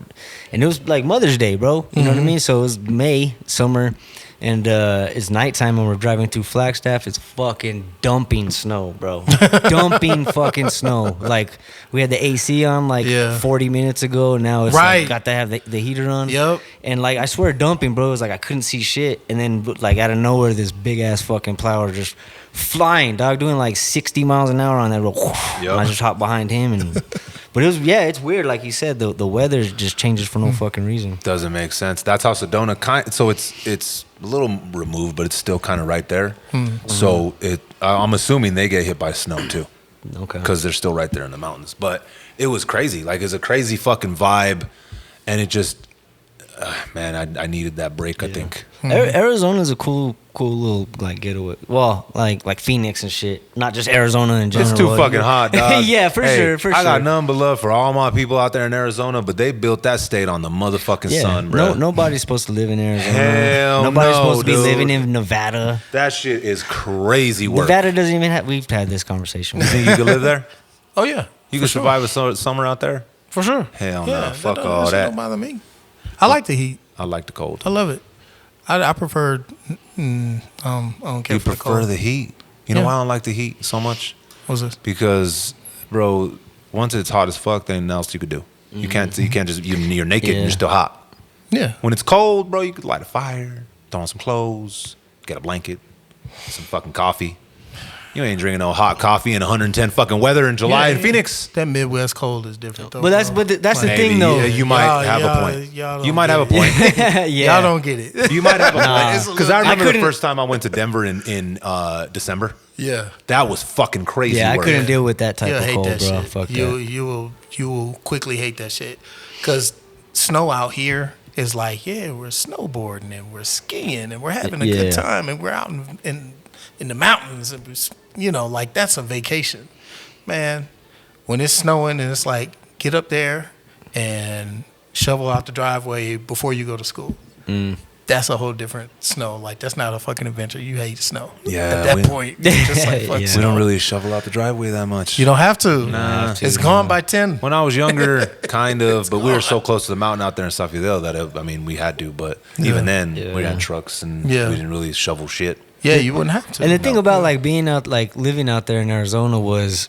And it was like Mother's Day, bro. You know what I mean? So it was May, summer, and it's nighttime when we're driving through Flagstaff. It's fucking dumping snow, bro. Dumping fucking snow. Like, we had the AC on 40 minutes ago, and now it's Right. like, got to have the heater on. Yep. And like, I swear, dumping, bro. It was like I couldn't see shit. And then like out of nowhere, this big ass fucking plower just flying, dog, doing like 60 miles an hour on that road. Yep. And I just hopped behind him, and but it was it's weird. Like you said, the weather just changes for no fucking reason. Doesn't make sense. That's how Sedona so it's a little removed, but it's still kind of right there. So I'm assuming they get hit by snow too. Okay. Because they're still right there in the mountains. But it was crazy. Like, it's a crazy fucking vibe, and it just, man, I needed that break. I think. Arizona's a cool little like getaway. Well, like Phoenix and shit. Not just Arizona in general. It's too fucking hot, dog. Yeah, for sure. I got nothing but love for all my people out there in Arizona, but they built that state on the motherfucking sun, bro. Nobody's supposed to live in Arizona. Hell Nobody's no, supposed to be dude. living in Nevada. That shit is crazy work. Nevada doesn't even have. We've had this conversation. You think you could live there? Oh yeah, You could survive a summer out there? for sure. Hell no. Yeah, Fuck that all shit that. Don't bother me. I like the heat. I like the cold. I love it. I prefer. I don't care You for the prefer cold. the heat? You know Yeah. why I don't like the heat so much? What's this? Because, bro, once it's hot as fuck, then nothing else you could do. You can't just you're naked and Yeah. you're still hot. Yeah. When it's cold, bro, you could light a fire, throw on some clothes, get a blanket, some fucking coffee. You ain't drinking no hot coffee in 110 fucking weather in July in Phoenix. That Midwest cold is different, though. But that's the thing, though. Yeah, you might have a point. You might have a point. Yeah. Y'all don't get it. You might have a point. Because I remember the couldn't- first time I went to Denver in December. Yeah. That was fucking crazy. Yeah, I work. couldn't deal with that type You'll of hate cold, that bro. shit. Fuck you, that. You will quickly hate that shit. Because snow out here is like, yeah, we're snowboarding and we're skiing and we're having a good time and we're out in the mountains and like that's a vacation. Man, when it's snowing and it's like, get up there and shovel out the driveway before you go to school. That's a whole different snow. Like, that's not a fucking adventure. You hate snow. Yeah, At that point, you're just like, fuck Yeah. snow. We don't really shovel out the driveway that much. You don't have to. Nah. It's gone by 10. When I was younger, kind of, but we were so close to the mountain out there in South Fidel that we had to. But even then, we had trucks and we didn't really shovel shit. Yeah, you wouldn't have to. And the thing about like being out, like living out there in Arizona was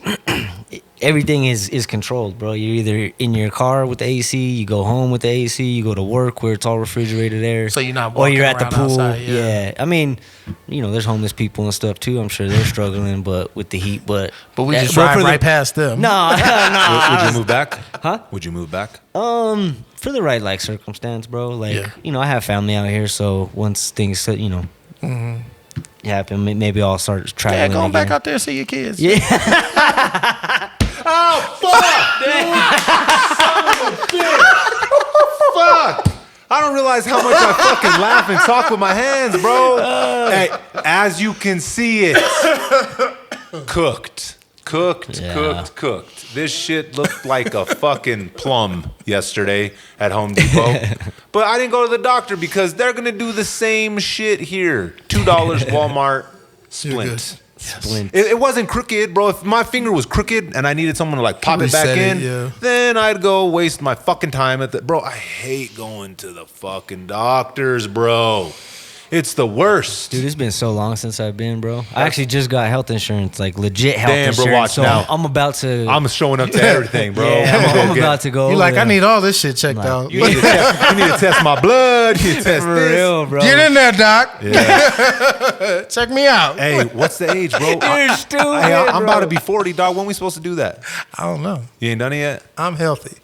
everything is controlled, bro. You're either in your car with the AC, you go home with the AC, you go to work where it's all refrigerated air. So you're not or you're walking at the around pool. outside, yeah. I mean, there's homeless people and stuff too. I'm sure they're struggling, but with the heat. But we just but drive for the- right past them. No, Would you move back? Huh? Would you move back? For the right like circumstance, bro. Like I have family out here, so once things happen, maybe I'll start Yeah, traveling. going back again. out there and see your kids. Yeah. Fuck! I don't realize how much I fucking laugh and talk with my hands, bro. Hey, as you can see it, cooked. This shit looked like a fucking plum yesterday at Home Depot. But I didn't go to the doctor because they're gonna do the same shit here. $2 Walmart splint. Splint. It wasn't crooked, bro. If my finger was crooked and I needed someone to like pop it back Reset it, in, yeah. then I'd go waste my fucking time at the. Bro, I hate going to the fucking doctors, bro. It's the worst. Dude, it's been so long since I've been, bro. I actually just got health insurance, like legit health Damn, bro, insurance. watch so now. I'm about to. I'm showing up to everything, bro. yeah, Go I'm get- about to go. You over like, there. I need all this shit checked out. You need to test my blood. You need to test For this. real, bro. Get in there, doc. Yeah. Check me out. Hey, what's the age, bro? You're stupid, I'm about bro. to be 40, dog. When we supposed to do that? I don't know. You ain't done it yet? I'm healthy.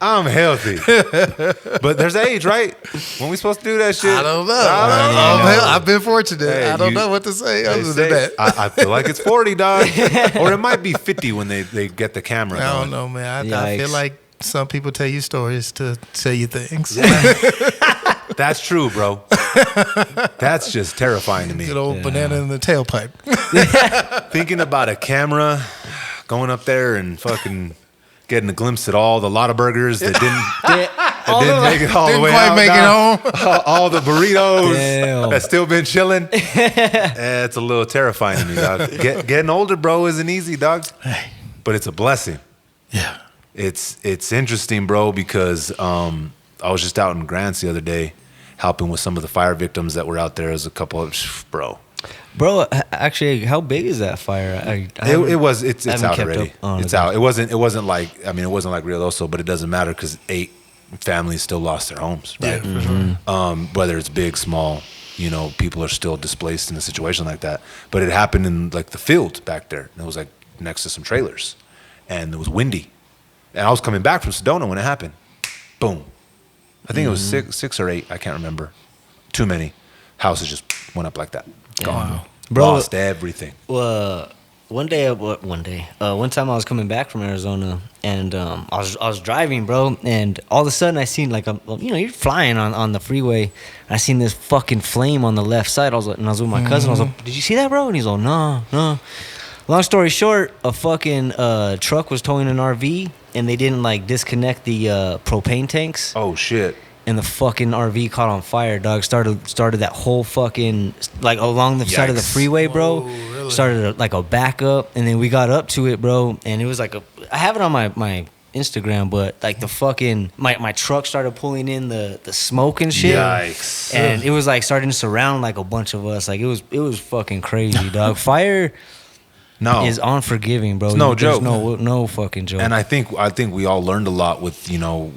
I'm healthy. But there's an age, right? When we supposed to do that shit? I don't know. I don't know. I've been fortunate. Hey, I don't you- know what to say They other say- than that. I feel like it's 40, dog. Or it might be 50 when they get the camera. I going. don't know, man. I feel Yikes. like some people tell you stories to tell you things. That's true, bro. That's just terrifying to me. Good old banana in the tailpipe. Thinking about a camera, going up there and fucking getting a glimpse at all the Lotta burgers that didn't make it all the Didn't way quite out. make dog. it home. All the burritos Damn. that's still been chilling. It's a little terrifying to me, dog. Getting older, bro, isn't easy, dog. But it's a blessing. Yeah. It's interesting, bro, because I was just out in Grants the other day helping with some of the fire victims that were out there as a couple of, bro. Bro, actually, how big is that fire? It's haven't out kept already. up on It's it. out. It wasn't like Rio Oso, but it doesn't matter because 8 families still lost their homes, right? Yeah, for sure. Whether it's big, small, people are still displaced in a situation like that. But it happened in like the field back there. And it was like next to some trailers, and it was windy. And I was coming back from Sedona when it happened. Boom. I think it was 6 or 8. I can't remember. Too many houses just went up like that. Gone. Wow. Bro, Lost everything. one time I was coming back from Arizona, and I was driving, bro, and all of a sudden I seen like you're flying on the freeway, and I seen this fucking flame on the left side. I was with my cousin. I was like, "Did you see that, bro?" And he's like, "No." Long story short, a fucking truck was towing an RV, and they didn't like disconnect the propane tanks. Oh shit. And the fucking RV caught on fire, dog. Started that whole fucking like along the side of the Yikes. freeway, bro. Whoa, really? Started like a backup, and then we got up to it, bro. And it was like I have it on my Instagram, but like the fucking my truck started pulling in the smoke and shit. Yikes. And it was like starting to surround like a bunch of us. Like it was fucking crazy, dog. Fire No. is unforgiving, bro. It's no There's joke. No fucking joke. And I think we all learned a lot with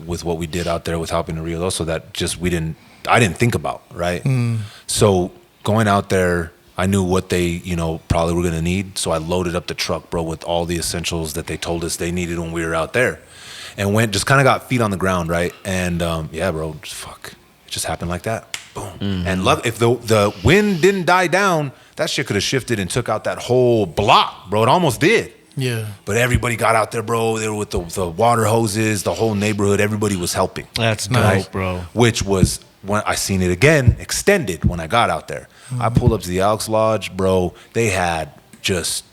with what we did out there with helping the Rio Oso that just I didn't think about, right? So going out there I knew what they, you know, probably were gonna need. So I loaded up the truck, bro, with all the essentials that they told us they needed when we were out there, and went just kind of got feet on the ground, right? And yeah, bro, fuck, it just happened like that. Boom. Mm-hmm. And look, if the wind didn't die down, that shit could have shifted and took out that whole block, bro. It almost did. Yeah. But everybody got out there, bro. They were with the water hoses, the whole neighborhood. Everybody was helping. That's Nice. dope, bro. Which was when I seen it again, extended when I got out there. I pulled up to the Elks Lodge, bro. They had just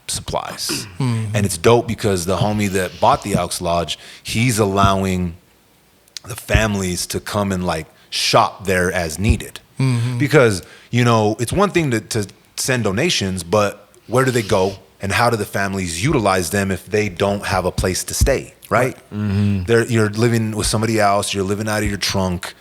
supplies. And it's dope because the homie that bought the Elks Lodge, he's allowing the families to come and like shop there as needed. Because, you know, it's one thing to send donations, but where do they go and how do the families utilize them if they don't have a place to stay, right? You're living with somebody else, you're living out of your trunk.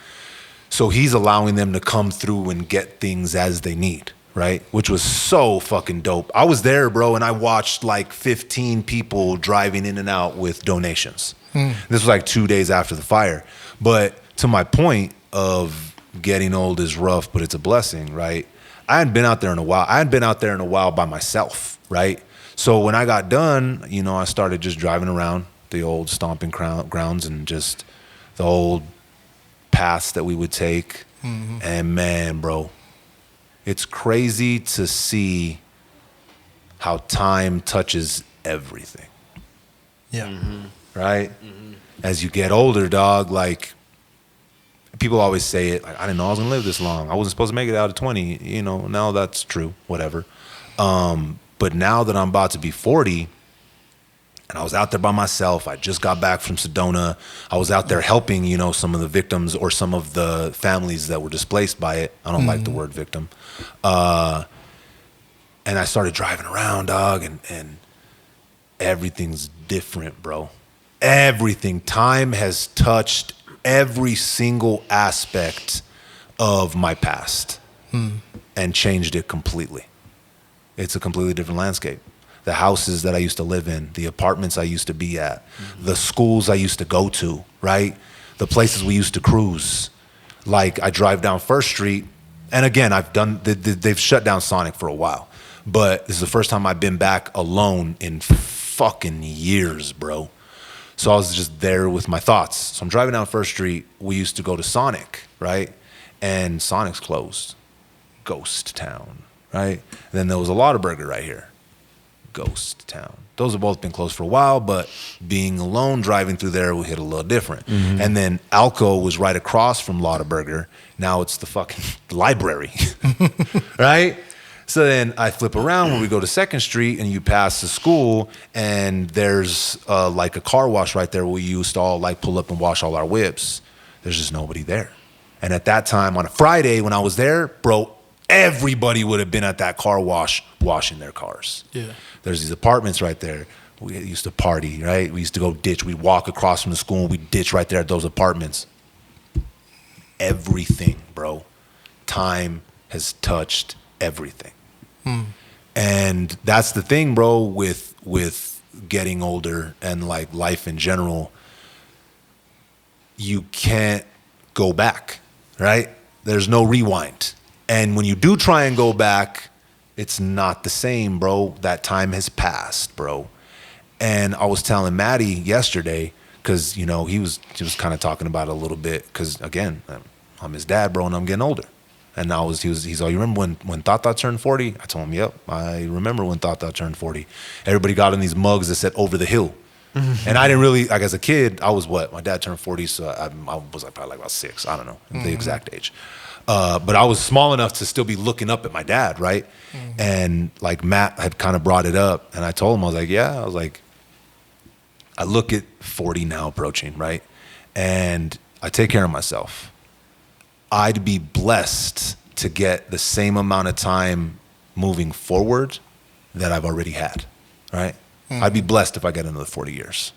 So he's allowing them to come through and get things as they need, right? Which was so fucking dope. I was there, bro, and I watched like 15 people driving in and out with donations. This was like 2 days after the fire. But to my point of getting old is rough, but it's a blessing, right? I hadn't been out there in a while. I hadn't been out there in a while by myself, right? So when I got done, you know, I started just driving around the old stomping grounds and just the old paths that we would take. And man, bro, it's crazy to see how time touches everything. Yeah. Right? As you get older, dog, like people always say it, like, I didn't know I was gonna live this long. I wasn't supposed to make it out of 20. You know, now that's true, whatever. But now that I'm about to be 40, and I was out there by myself, I just got back from Sedona. I was out there helping, you know, some of the victims or some of the families that were displaced by it. I don't like the word victim. And I started driving around, dog, and everything's different, bro. Everything. Time has touched every single aspect of my past and changed it completely. It's a completely different landscape. The houses that I used to live in, the apartments I used to be at, the schools I used to go to, right? The places we used to cruise. Like I drive down First Street, and again, they've shut down Sonic for a while, but this is the first time I've been back alone in fucking years, bro. So I was just there with my thoughts. So I'm driving down First Street. We used to go to Sonic, right? And Sonic's closed. Ghost town, right? And then there was a Lottaburger right here. Ghost town. Those have both been closed for a while, but being alone driving through there will hit a little different. And then Alco was right across from Lottaburger. Now it's the fucking library, right? So then I flip around when we go to 2nd Street and you pass the school and there's like a car wash right there where we used to all like pull up and wash all our whips. There's just nobody there. And at that time on a Friday when I was there, bro, everybody would have been at that car wash washing their cars. Yeah. There's these apartments right there. We used to party, right? We used to go ditch. We'd walk across from the school and we'd ditch right there at those apartments. Everything, bro. Time has touched everything. And that's the thing, bro, with getting older and like life in general. You can't go back, right? There's no rewind. And when you do try and go back, it's not the same, bro. That time has passed, bro. And I was telling Maddie yesterday, because, you know, he was kind of talking about it a little bit, because, again, I'm his dad, bro, and I'm getting older. And he's all, you remember when Tata turned 40? I told him, yep, I remember when Tata turned 40. Everybody got in these mugs that said over the hill. And I didn't really, like as a kid, I was what? My dad turned 40, so I was like probably like about 6. I don't know the exact age. But I was small enough to still be looking up at my dad, right? And like Matt had kind of brought it up, and I told him, I was like, yeah, I was like, I look at 40 now approaching, right? And I take care of myself. I'd be blessed to get the same amount of time moving forward that I've already had, right? I'd be blessed if I get another 40 years.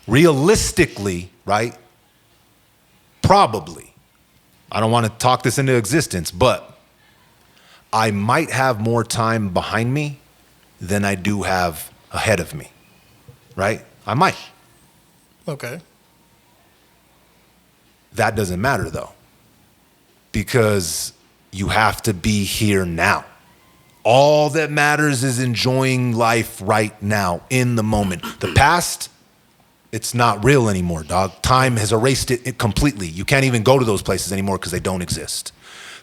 Realistically, right? Probably. I don't want to talk this into existence, but I might have more time behind me than I do have ahead of me, right? I might. Okay. That doesn't matter though, because You have to be here now. All that matters is enjoying life right now, in the moment. The past, it's not real anymore, dog. Time has erased it completely. You can't even go to those places anymore because they don't exist.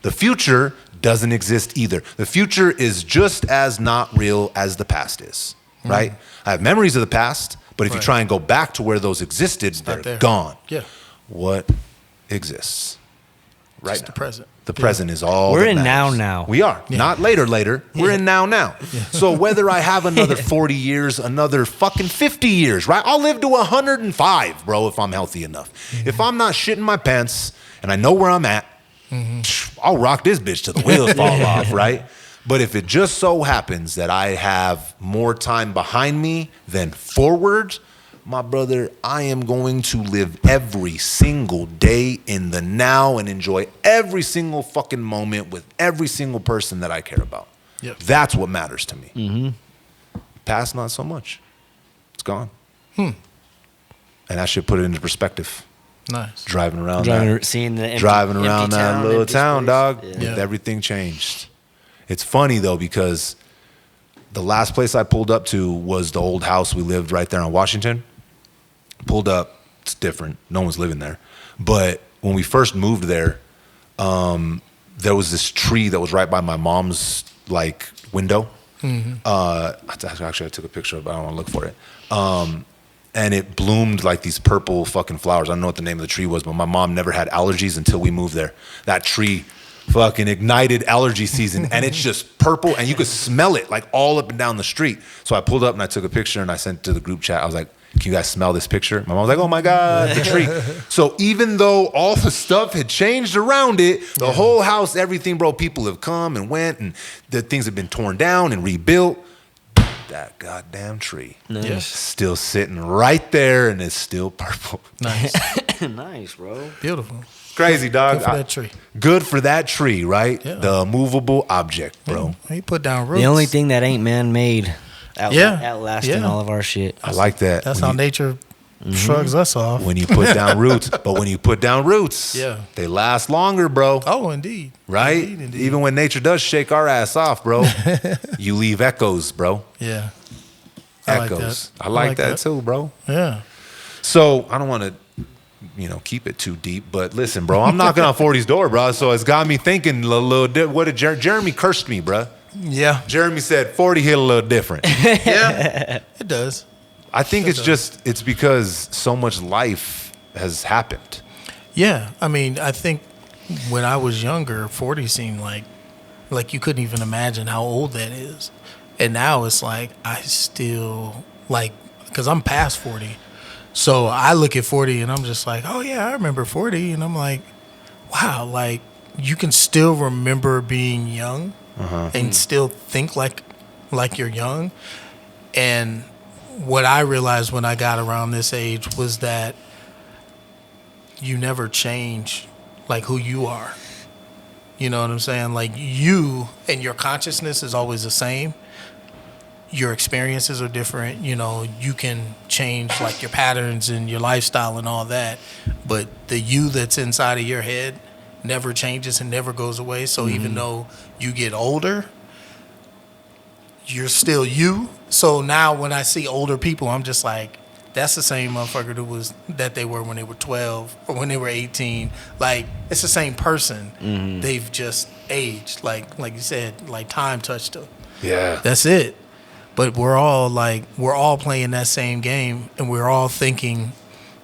The future doesn't exist either. The future is just as not real as the past is, right? I have memories of the past, but if you try and go back to where those existed, they're gone. Yeah. What exists right Just now? the present. The present is all We're that in matters. now. We are. Not later. We're in now. So whether I have another 40 years, another fucking 50 years, right? I'll live to 105, bro, if I'm healthy enough. If I'm not shitting my pants and I know where I'm at, I'll rock this bitch till the wheels fall off, right? But if it just so happens that I have more time behind me than forward, my brother, I am going to live every single day in the now and enjoy every single fucking moment with every single person that I care about. Yep. That's what matters to me. Past, not so much. It's gone. And I should put it into perspective. Nice. Driving around Seeing the empty, driving around empty that town, little empty town, space. dog. Yeah. With everything changed. It's funny though, because the last place I pulled up to was the old house we lived right there on Washington. Pulled up, it's different. No one's living there. But when we first moved there, there was this tree that was right by my mom's like window. Actually, I took a picture of it. I don't want to look for it. And it bloomed like these purple fucking flowers. I don't know what the name of the tree was, but my mom never had allergies until we moved there. That tree fucking ignited allergy season, and it's just purple, and you could smell it like all up and down the street. So I pulled up and I took a picture and I sent it to the group chat. I was like, can you guys smell this picture? My mom was like, oh my God, the tree. So even though all the stuff had changed around it, the whole house, everything, bro, people have come and went, and the things have been torn down and rebuilt. That goddamn tree Yes. still sitting right there, and it's still purple. Nice. Nice, bro. Beautiful. Crazy, dog. Good for that tree. Good for that tree, right? Yeah. The movable object, bro. He put down roots. The only thing that ain't man-made, outlasting Yeah. all of our shit. I like that. That's When how you- nature shrugs us off. when you put down roots. But when you put down roots, Yeah. they last longer, bro. Oh, indeed. Right? Indeed. Even when nature does shake our ass off, bro, you leave echoes, bro. Yeah. I like Echoes. that. I like that too, bro. Yeah. So I don't want to, keep it too deep, but listen, bro, I'm knocking on 40's door, bro. So it's got me thinking a little. What did Jeremy cursed me, bro? Yeah. Jeremy said 40 hit a little different. Yeah. It does. I think it's because so much life has happened. Yeah. I mean, I think when I was younger, 40 seemed like you couldn't even imagine how old that is. And now it's like I still because I'm past 40. So I look at 40 and I'm just like, oh yeah, I remember 40. And I'm like, wow, like you can still remember being young and still think like you're young. And what I realized when I got around this age was that you never change like who you are. You know what I'm saying? Like you and your consciousness is always the same. Your experiences are different. You can change like your patterns and your lifestyle and all that. But the you that's inside of your head never changes and never goes away. So even though you get older, you're still you. So now when I see older people, I'm just like, that's the same motherfucker that they were when they were 12 or when they were 18. Like, it's the same person. They've just aged. Like you said, like time touched them. Yeah. That's it. But we're all playing that same game, and we're all thinking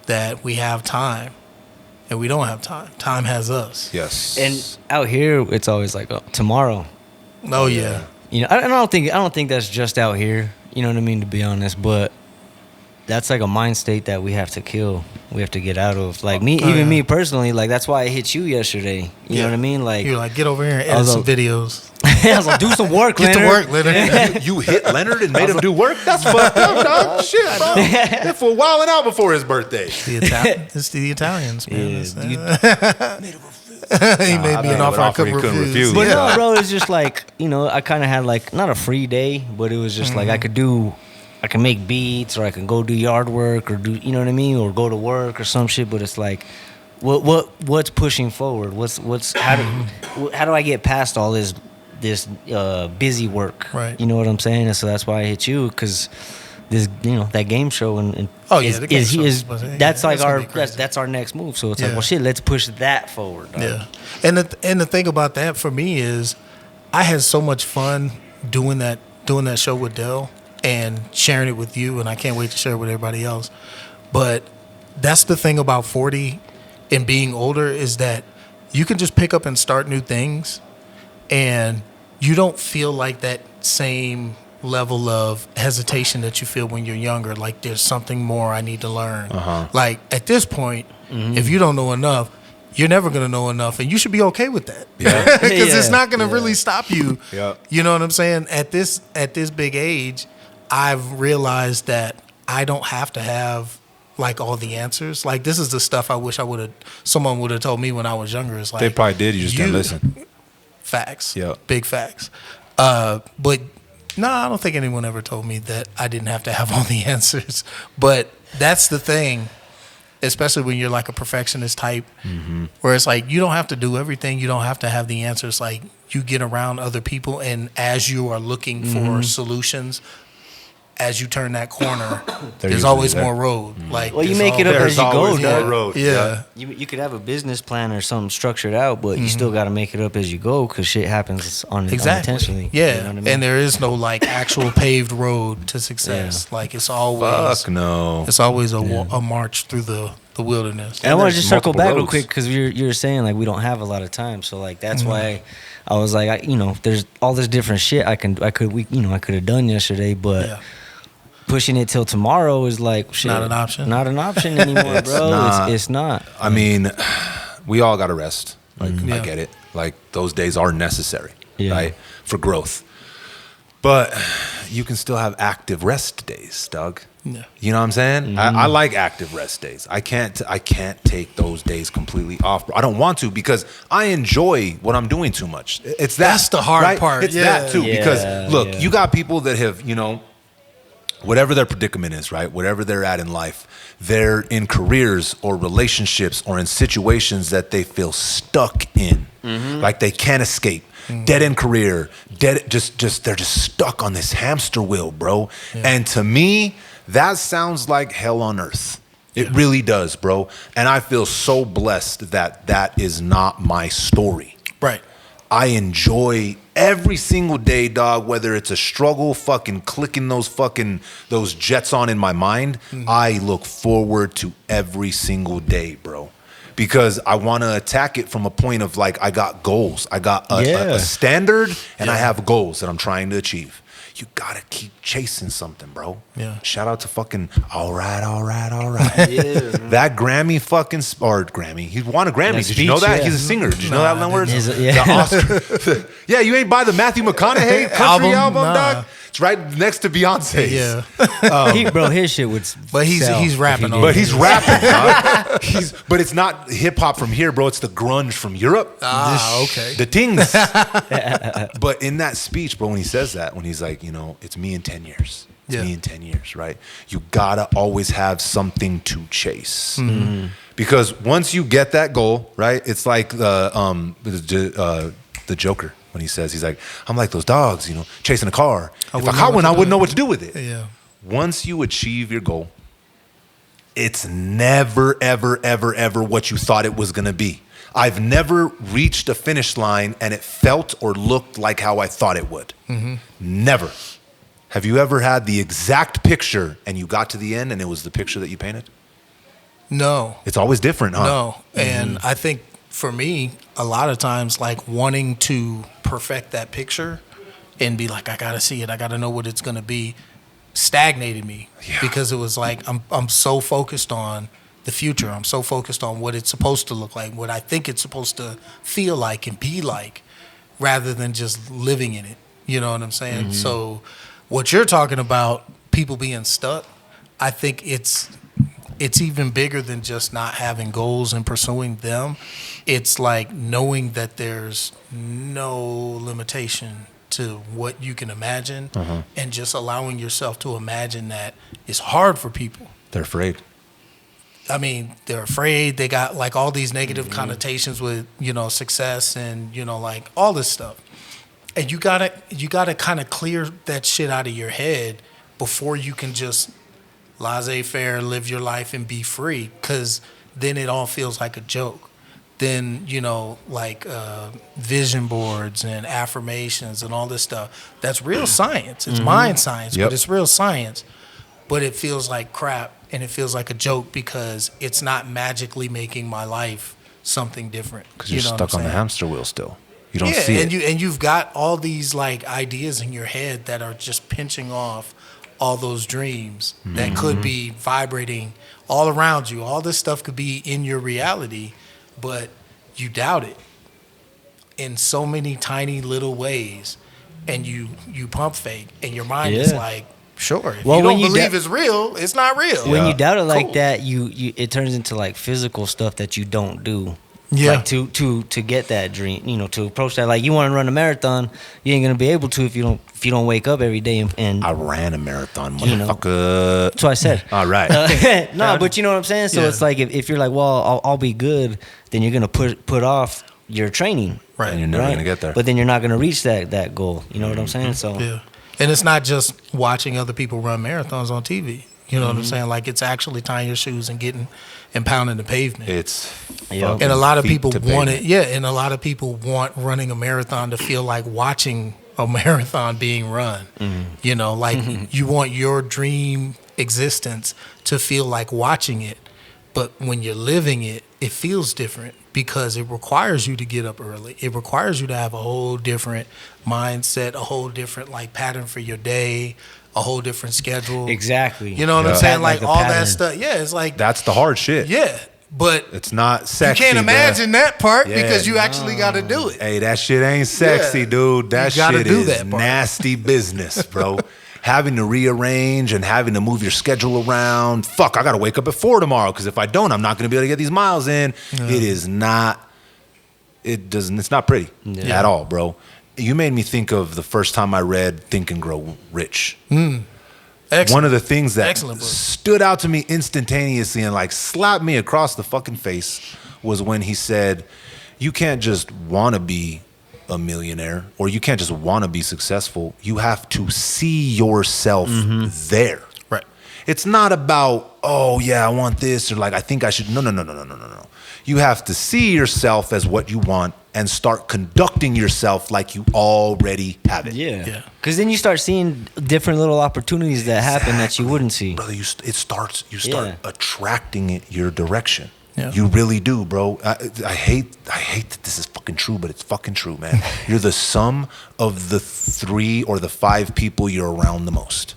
that we have time, and we don't have time. Time has us. Yes. And out here, it's always like tomorrow. Oh yeah. I don't think that's just out here. You know what I mean? To be honest, but that's like a mind state that we have to kill. We have to get out of. Like me personally, like that's why I hit you yesterday. You know what I mean? Like you're like, get over here and edit some videos. I was like, do some work, Get to Leonard. work, Leonard. You hit Leonard and made him do work? That's fucked up, dog. Shit, bro. That fool wilding out before his birthday. It's the Italians, man. Yeah, He made me an offer I couldn't refuse. But no, bro, it's just like, I kind of had like, not a free day, but it was just like I can make beats, or I can go do yard work, or do, you know what I mean? Or go to work or some shit, but it's like, what's pushing forward? What's how do I get past all this busy work? Right. You know what I'm saying? And so that's why I hit you, because this, that game show and Oh, yeah, the game show that's like that's gonna be crazy. that's our next move. So it's like, Yeah. well, shit, let's push that forward. Dog. Yeah, and the thing about that for me is, I had so much fun doing that show with Dell and sharing it with you, and I can't wait to share it with everybody else. But that's the thing about 40 and being older, is that you can just pick up and start new things, and you don't feel like that same level of hesitation that you feel when you're younger. Like, there's something more I need to learn. Like, at this point, if you don't know enough, you're never going to know enough, and you should be okay with that. Yeah. Because it's not going to really stop you. Yeah. You know what I'm saying? At this big age, I've realized that I don't have to have like all the answers. Like, this is the stuff I wish someone would have told me when I was younger. It's like, They probably did. You just didn't listen. Facts. Yeah. Big facts. But no, I don't think anyone ever told me that I didn't have to have all the answers. But that's the thing, especially when you're like a perfectionist type, where it's like, you don't have to do everything. You don't have to have the answers. Like, you get around other people, and as you are looking for solutions, as you turn that corner, there's usually always there. more road. Like, Well, you there's make it up always- as you go, always more dog. road. Yeah. You could have a business plan or something structured out, but you still got to make it up as you go, because shit happens Exactly. unintentionally. Yeah. You know what I mean? And there is no like actual paved road to success. Like, it's always Fuck no. it's always a march through the wilderness. And I want there's to just circle multiple back real roads. quick, because you were saying like we don't have a lot of time, so like that's why I was like, there's all this different shit I could have done yesterday, but Yeah. pushing it till tomorrow is like shit, Not an option. Not an option anymore, bro. not. It's not. I mean, we all got to rest. Like, I Yeah. get it. Like, those days are necessary, Yeah. right, for growth. But you can still have active rest days, Doug. Yeah. You know what I'm saying? I like active rest days. I can't take those days completely off. Bro. I don't want to, because I enjoy what I'm doing too much. It's that. That's the hard right? part. It's Yeah. that too. Yeah, Because look, yeah. you got people that have, whatever their predicament is, right? Whatever they're at in life, they're in careers or relationships or in situations that they feel stuck in, like they can't escape. Dead end career, they're just stuck on this hamster wheel, bro. And to me, that sounds like hell on earth. It really does, bro. And I feel so blessed that is not my story. Right. I enjoy every single day, dog, whether it's a struggle fucking clicking those jets on in my mind. I look forward to every single day, bro. Because I want to attack it from a point of like, I got goals. I got a standard, and I have goals that I'm trying to achieve. You gotta keep chasing something, bro. Yeah. Shout out to fucking all right. That Grammy or Grammy. He won a Grammy. That Did you know speech, that? yeah. He's a singer. Did you know that word? He's a- The yeah. Oscar. Yeah, you ain't buy the Matthew McConaughey country album, Nah. dog? It's right next to Beyonce's. Yeah. Bro, his shit would. But he's sell rapping if he on did. But he's rapping, dog. But it's not hip hop from here, bro. It's the grunge from Europe. Okay. The things. But in that speech, bro, when he says that, when he's like, it's me in 10 years. It's Yeah. me in 10 years, right? You gotta always have something to chase. Because once you get that goal, right? It's like the Joker when he says, he's like, I'm like those dogs, chasing a car. If I wouldn't caught know one, what I to wouldn't do. know what to do with it. Yeah. Once you achieve your goal, it's never, ever, ever, ever what you thought it was going to be. I've never reached a finish line and it felt or looked like how I thought it would. Never. Have you ever had the exact picture and you got to the end and it was the picture that you painted? No. It's always different, huh? No. And I think for me, a lot of times, like wanting to perfect that picture and be like, I gotta see it, I gotta know what it's gonna be, stagnated me. Yeah. Because it was like I'm so focused on the future. I'm so focused on what it's supposed to look like, what I think it's supposed to feel like and be like, rather than just living in it. You know what I'm saying? So what you're talking about, people being stuck, I think it's even bigger than just not having goals and pursuing them. It's like knowing that there's no limitation to what you can imagine, and just allowing yourself to imagine that it's hard for people. They're afraid. I mean, they're afraid. They got like all these negative connotations with, success and, like all this stuff. And you gotta kind of clear that shit out of your head before you can just laissez-faire, live your life and be free. Because then it all feels like a joke. Then, like vision boards and affirmations and all this stuff. That's real science. It's mind science, but it's real science. But it feels like crap and it feels like a joke because it's not magically making my life something different. Because you're stuck on the hamster wheel still. You don't see it. And you've got all these like ideas in your head that are just pinching off all those dreams that could be vibrating all around you. All this stuff could be in your reality, but you doubt it in so many tiny little ways, and you pump fake, and your mind is like, sure, if you don't believe it's real, it's not real. When you doubt it like that, you it turns into like physical stuff that you don't do. Yeah. Like to get that dream, to approach that. Like you want to run a marathon, you ain't gonna be able to if you don't wake up every day and I ran a marathon, motherfucker. That's what I said. All right. No, but you know what I'm saying. So it's like if you're like, well, I'll be good, then you're gonna put off your training, Right. And you're never gonna get there. But then you're not gonna reach that goal. You know what I'm saying? So yeah, and it's not just watching other people run marathons on TV. You know what I'm saying? Like it's actually tying your shoes and getting and pounding the pavement. It's and a lot of people want it. it. Yeah, and a lot of people want running a marathon to feel like watching a marathon being run. Like you want your dream existence to feel like watching it. But when you're living it, it feels different because it requires you to get up early. It requires you to have a whole different mindset, a whole different like pattern for your day, a whole different schedule. Exactly. You know what I'm saying? Like all that stuff. Yeah, it's like that's the hard shit. Yeah. But it's not sexy. You can't imagine that part because you actually got to do it. Hey, that shit ain't sexy, dude. That shit is nasty business, bro. Having to rearrange and having to move your schedule around. Fuck, I got to wake up at 4 tomorrow because if I don't, I'm not going to be able to get these miles in. It is not. It's not pretty at all, bro. You made me think of the first time I read Think and Grow Rich. Excellent. One of the things that stood out to me instantaneously and like slapped me across the fucking face was when he said, you can't just want to be a millionaire or you can't just want to be successful. You have to see yourself there. Right. It's not about, oh yeah, I want this or like, I think I should. No. You have to see yourself as what you want and start conducting yourself like you already have it. Yeah. Because then you start seeing different little opportunities that happen that you wouldn't see. Brother, you start attracting it your direction. Yeah. You really do, bro. I hate that this is fucking true, but it's fucking true, man. You're the sum of the 3 or the 5 people you're around the most.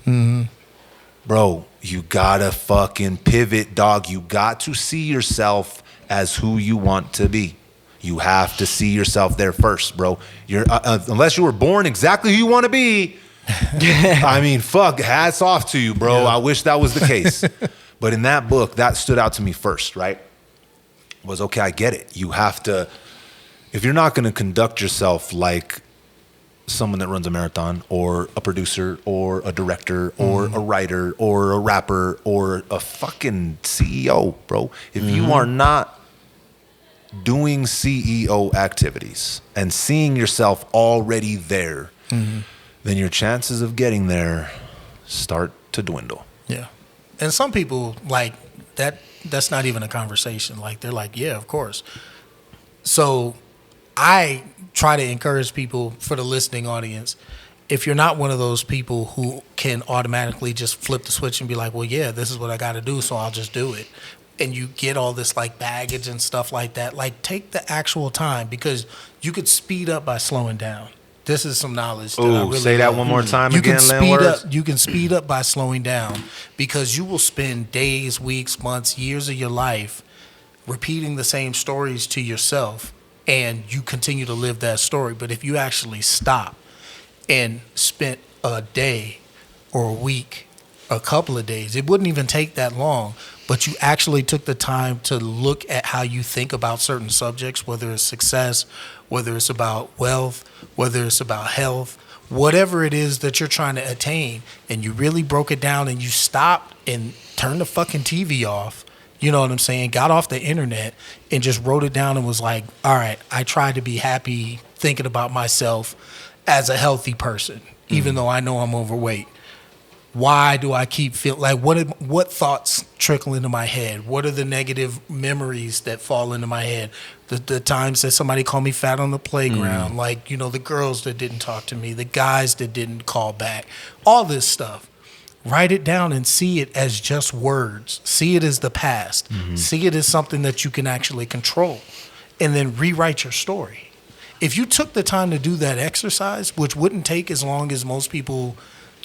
Bro, you gotta fucking pivot, dog. You got to see yourself as who you want to be. You have to see yourself there first, bro. You're unless you were born exactly who you want to be. I mean, fuck, hats off to you, bro. I wish that was the case. But in that book, that stood out to me first, right? Was okay, I get it. You have to, if you're not going to conduct yourself like someone that runs a marathon or a producer or a director or a writer or a rapper or a fucking CEO, bro. If you are not doing CEO activities and seeing yourself already there, then your chances of getting there start to dwindle. Yeah. And some people like that's not even a conversation. Like they're like, yeah, of course. So I try to encourage people for the listening audience, if you're not one of those people who can automatically just flip the switch and be like, well, yeah, this is what I got to do, so I'll just do it. And you get all this like baggage and stuff like that. Like take the actual time because you could speed up by slowing down. This is some knowledge that I really say that one more time again, You can speed up by slowing down because you will spend days, weeks, months, years of your life repeating the same stories to yourself and you continue to live that story. But if you actually stop and spent a day or a week, a couple of days, it wouldn't even take that long, but you actually took the time to look at how you think about certain subjects, whether it's success, whether it's about wealth, whether it's about health, whatever it is that you're trying to attain, and you really broke it down and you stopped and turned the fucking TV off, You know what I'm saying? Got off the internet and just wrote it down and was like, all right, I tried to be happy thinking about myself as a healthy person, even though I know I'm overweight. Why do I keep feeling like what thoughts trickle into my head? What are the negative memories that fall into my head? The times that somebody called me fat on the playground, like, the girls that didn't talk to me, the guys that didn't call back, all this stuff. Write it down and see it as just words. See it as the past. See it as something that you can actually control. And then rewrite your story. If you took the time to do that exercise, which wouldn't take as long as most people,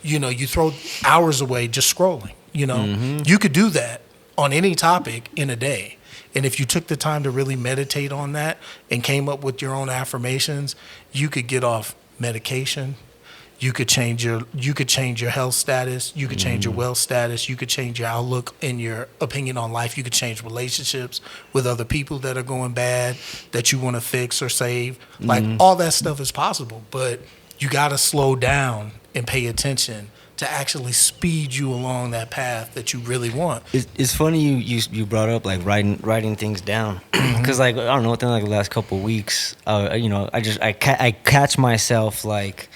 you throw hours away just scrolling, You could do that on any topic in a day. And if you took the time to really meditate on that and came up with your own affirmations, you could get off medication. You could change your health status. You could change your wealth status. You could change your outlook and your opinion on life. You could change relationships with other people that are going bad that you want to fix or save. Like all that stuff is possible, but you got to slow down and pay attention to actually speed you along that path that you really want. It's funny you brought up like writing things down, because like I don't know, within like the last couple of weeks, I catch myself like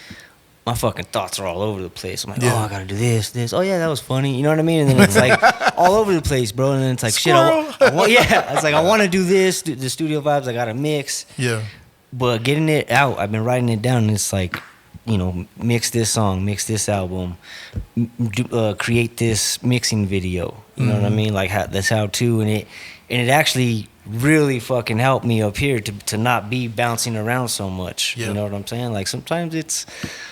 my fucking thoughts are all over the place. I'm like, oh, I gotta do this. Oh yeah, that was funny. You know what I mean? And then it's like all over the place, bro. And then it's like Squirrel. shit. It's like I want to do this. The studio vibes, I gotta mix. Yeah. But getting it out, I've been writing it down. And it's like, mix this song, mix this album, create this mixing video. You know what I mean? Like that's how to, and it actually really fucking helped me up here to not be bouncing around so much. Yeah. You know what I'm saying? Like sometimes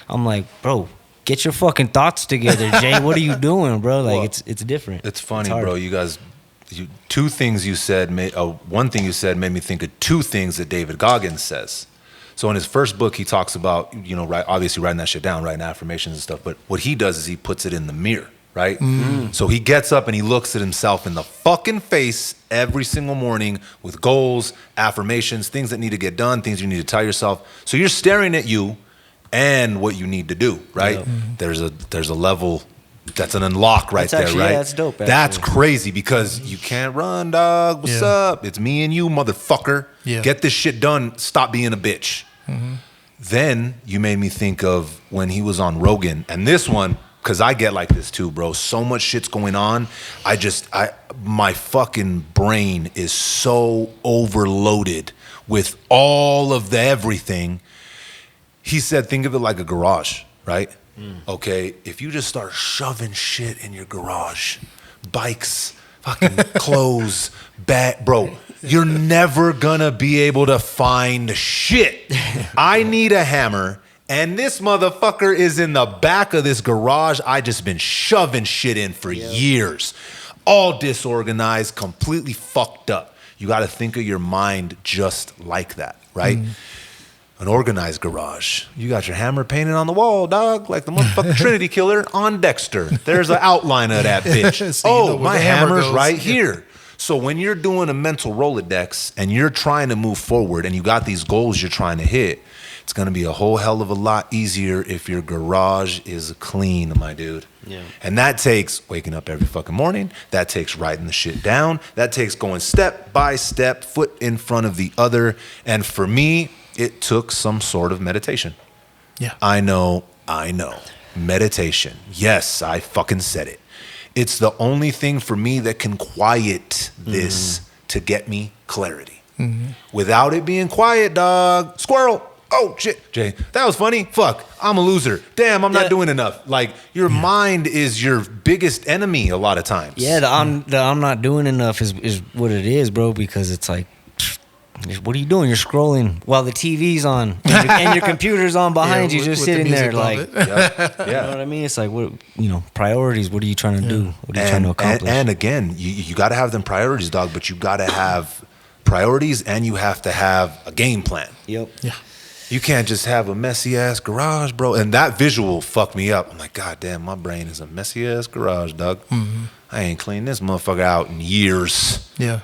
I'm like, bro, get your fucking thoughts together, Jay. What are you doing, bro? Like it's different. It's funny, hard. bro. You guys, two things you said, one thing you said made me think of two things that David Goggins says. So in his first book, he talks about, obviously writing that shit down, writing affirmations and stuff. But what he does is he puts it in the mirror, right? So he gets up and he looks at himself in the fucking face every single morning with goals, affirmations, things that need to get done, things you need to tell yourself. So you're staring at you and what you need to do, right? There's a level. That's an unlock right there, right? Yeah, that's dope. Actually. That's crazy because you can't run, dog. What's up? It's me and you, motherfucker. Yeah. Get this shit done. Stop being a bitch. Then you made me think of when he was on Rogan, and this one, because I get like this too, bro. So much shit's going on. My fucking brain is so overloaded with all of the everything. He said, think of it like a garage, right? Okay, if you just start shoving shit in your garage, bikes, fucking clothes, bro, you're never gonna be able to find shit. I need a hammer, and this motherfucker is in the back of this garage I just been shoving shit in for years. All disorganized, completely fucked up. You gotta think of your mind just like that, right? An organized garage. You got your hammer painted on the wall, dog, like the motherfucking Trinity Killer on Dexter. There's an outline of that bitch. So my hammer's right here. So when you're doing a mental Rolodex and you're trying to move forward and you got these goals you're trying to hit, it's going to be a whole hell of a lot easier if your garage is clean, my dude. Yeah. And that takes waking up every fucking morning. That takes writing the shit down. That takes going step by step, foot in front of the other. And for me, it took some sort of meditation. Yeah. I know. Meditation. Yes, I fucking said it. It's the only thing for me that can quiet this to get me clarity. Without it being quiet, dog, squirrel. Oh, shit, Jay, that was funny. Fuck, I'm a loser. Damn, I'm not doing enough. Like, your mind is your biggest enemy a lot of times. Yeah, the I'm not doing enough is what it is, bro, because it's like, what are you doing? You're scrolling while the TV's on and your computer's on behind you, just sitting there like, you know what I mean? It's like, what, priorities. What are you trying to do? What are you trying to accomplish? And again, you got to have them priorities, dog, but you got to have priorities and you have to have a game plan. Yep. Yeah. You can't just have a messy ass garage, bro. And that visual fucked me up. I'm like, God damn, my brain is a messy ass garage, dog. I ain't cleaned this motherfucker out in years. Yeah.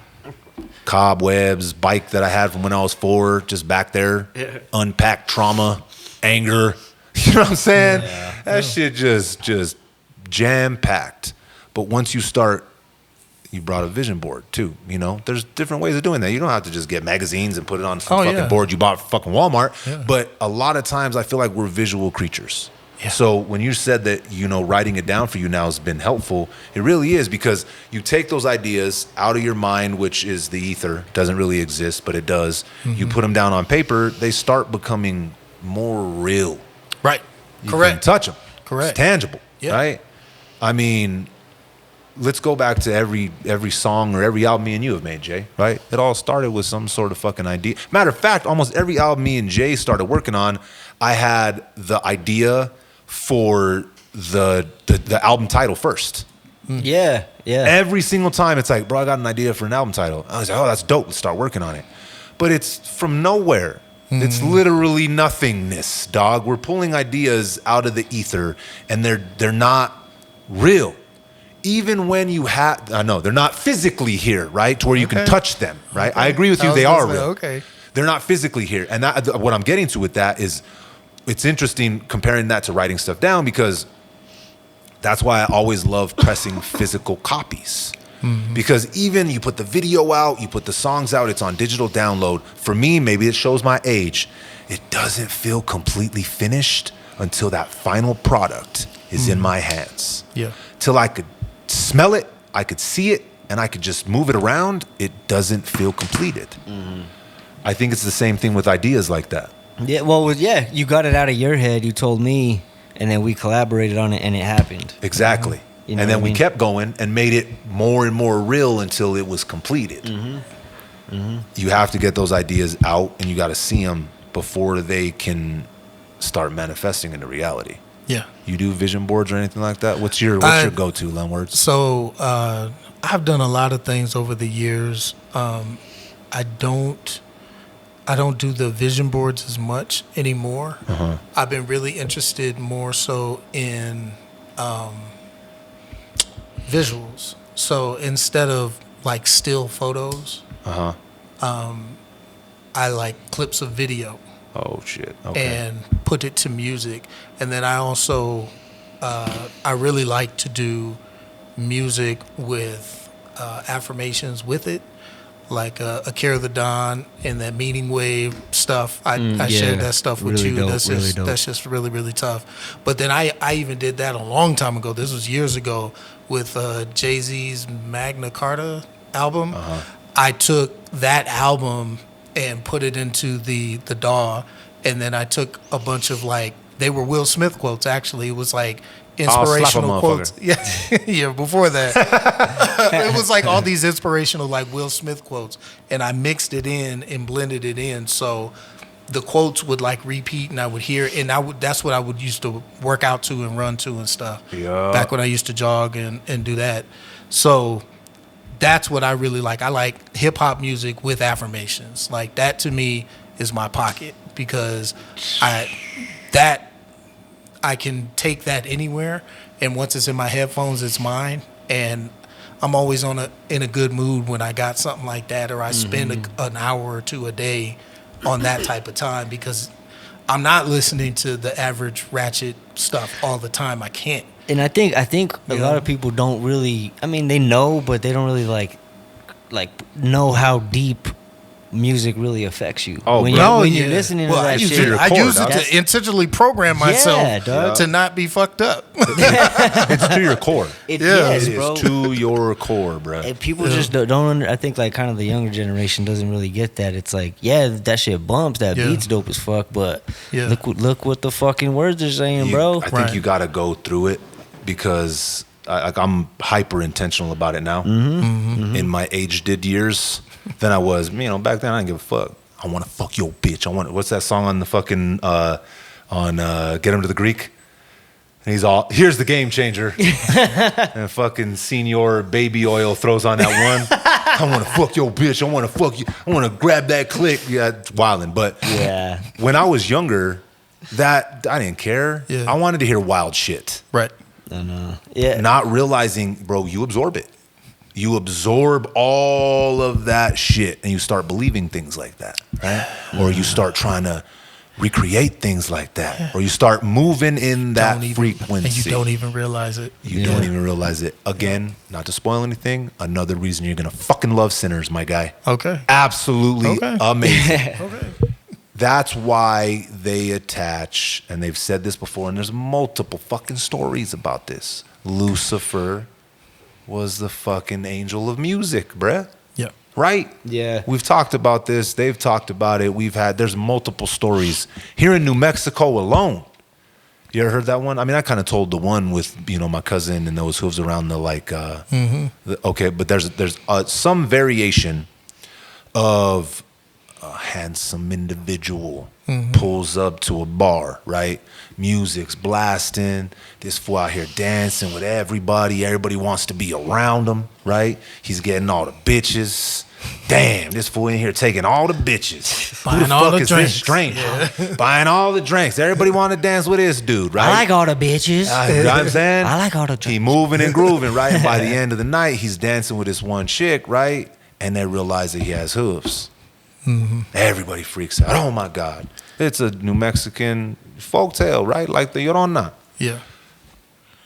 Cobwebs, bike that I had from when I was 4, just back there. Unpacked trauma, anger. You know what I'm saying? That shit just jam packed. But once you start, you brought a vision board too. You know, there's different ways of doing that. You don't have to just get magazines and put it on some fucking board you bought from fucking Walmart. Yeah. But a lot of times I feel like we're visual creatures. Yeah. So when you said that, you know, writing it down for you now has been helpful, it really is, because you take those ideas out of your mind, which is the ether, doesn't really exist, but it does. Mm-hmm. You put them down on paper, they start becoming more real. Right. You can touch them. Correct. It's tangible. Yeah. Right? I mean, let's go back to every song or every album me and you have made, Jay, right? It all started with some sort of fucking idea. Matter of fact, almost every album me and Jay started working on, I had the idea for the album title first. Yeah. Every single time it's like, bro, I got an idea for an album title. I was like, oh, that's dope. Let's start working on it. But it's from nowhere. It's literally nothingness, dog. We're pulling ideas out of the ether, and they're not real. Even when you have, I know they're not physically here, right? To where you can touch them, right? Okay. I agree with you. They are real. Okay. They're not physically here, and what I'm getting to with that is, it's interesting comparing that to writing stuff down, because that's why I always love pressing physical copies. Mm-hmm. Because even you put the video out, you put the songs out, it's on digital download. For me, maybe it shows my age. It doesn't feel completely finished until that final product is in my hands. Yeah. Till I could smell it, I could see it, and I could just move it around, it doesn't feel completed. Mm-hmm. I think it's the same thing with ideas like that. Yeah, well, you got it out of your head, you told me, and then we collaborated on it, and it happened. Exactly. You know, and then we kept going and made it more and more real until it was completed. Mm-hmm. Mm-hmm. You have to get those ideas out, and you got to see them before they can start manifesting into reality. Yeah. You do vision boards or anything like that? What's your go-to, Len Words? So I've done a lot of things over the years. I don't do the vision boards as much anymore. Uh-huh. I've been really interested more so in visuals. So instead of like still photos, I like clips of video. Oh shit! Okay. And put it to music, and then I also I really like to do music with affirmations with it. Like Akira the Don and that Meaning Wave stuff. I shared that stuff with really you. Dope, That's just really, really tough. But then I even did that a long time ago. This was years ago with Jay-Z's Magna Carta album. Uh-huh. I took that album and put it into the DAW, and then I took a bunch of they were Will Smith quotes actually. It was like inspirational quotes. Yeah, before that. It was like all these inspirational Will Smith quotes, and I mixed it in and blended it in, so the quotes would repeat, and I would hear, and that's what I would used to work out to and run to and stuff. Yeah. Back when I used to jog and do that. So that's what I really like. I like hip hop music with affirmations. Like that to me is my pocket, because I can take that anywhere, and once it's in my headphones, it's mine. And I'm always in a good mood when I got something like that, or I spend an hour or two a day on that type of time, because I'm not listening to the average ratchet stuff all the time. I can't. And I think a lot of people don't really. I mean, they know, but they don't really like know how deep music really affects you. Oh, when you're listening to that shit. I use it to intentionally program myself to not be fucked up. It's to your core. It is, bro. It's to your core, bro. And people just don't. I think kind of the younger generation doesn't really get that. It's like, that shit bumps. That beat's dope as fuck. But look what the fucking words are saying, bro. I think you got to go through it, because I'm hyper intentional about it now. In my aged years than I was. Back then I didn't give a fuck. I want to fuck your bitch. What's that song on the fucking on Get Him to the Greek? And he's all, here's the game changer. And fucking Senior Baby Oil throws on that one. I want to fuck your bitch. I want to fuck you. I want to grab that click. Yeah, it's wildin'. But when I was younger, that I didn't care. Yeah. I wanted to hear wild shit. Right. Yeah. Not realizing, bro, you absorb it. You absorb all of that shit, and you start believing things like that, right? Or you start trying to recreate things like that, or you start moving in that frequency, and you don't even realize it. You don't even realize it. Again, not to spoil anything, another reason you're gonna fucking love Sinners, my guy. Okay. Absolutely amazing. Okay. That's why they attach, and they've said this before, and there's multiple fucking stories about this. Lucifer was the fucking angel of music, bruh. Yeah. Right? Yeah. We've talked about this. They've talked about it. There's multiple stories. Here in New Mexico alone. You ever heard that one? I mean, I kind of told the one with, my cousin and those hooves around okay, but there's some variation of a handsome individual pulls up to a bar, right? Music's blasting. This fool out here dancing with everybody. Everybody wants to be around him, right? He's getting all the bitches. Damn, this fool in here taking all the bitches. Buying Who the all fuck the is drinks. this stranger? Buying all the drinks. Everybody want to dance with this dude, right? I like all the bitches. You know what I'm saying? I like all the He drinks. moving and grooving, right? And by the end of the night, he's dancing with this one chick, right? And they realize that he has hooves. Everybody freaks out. Oh my God. It's a New Mexican folktale, right? Like the Llorona. Yeah.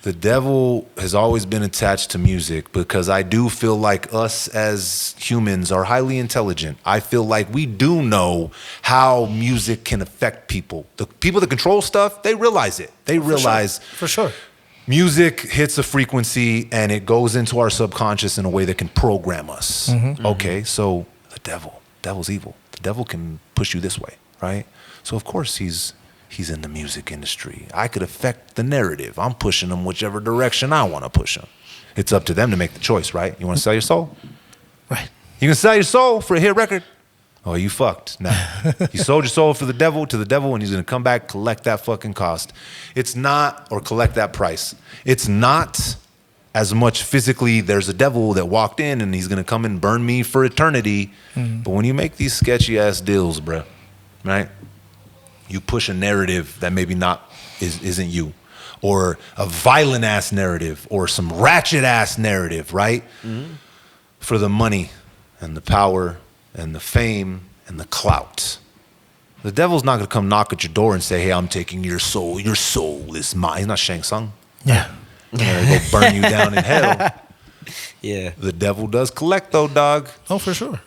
The devil has always been attached to music because I do feel like us as humans are highly intelligent. I feel like we do know how music can affect people. The people that control stuff, they realize it. They realize For sure. music hits a frequency and it goes into our subconscious in a way that can program us. Okay, so the devil's evil. The devil can push you this way, right? So of course he's in the music industry. I could affect the narrative. I'm pushing them whichever direction I want to push them. It's up to them to make the choice, right? You want to sell your soul? Right. You can sell your soul for a hit record? Oh, you fucked. Nah. You sold your soul to the devil, and he's going to come back, collect that fucking cost. It's not, or collect that price. It's not as much physically, there's a devil that walked in and he's going to come and burn me for eternity. But when you make these sketchy ass deals, bruh, right? You push a narrative that maybe isn't you, or a violent ass narrative, or some ratchet ass narrative, right? For the money and the power and the fame and the clout. The devil's not gonna come knock at your door and say, "Hey, I'm taking your soul. Your soul is mine." He's not Shang Tsung. Yeah. He's gonna go burn you down in hell. Yeah. The devil does collect though, dog. Oh, for sure.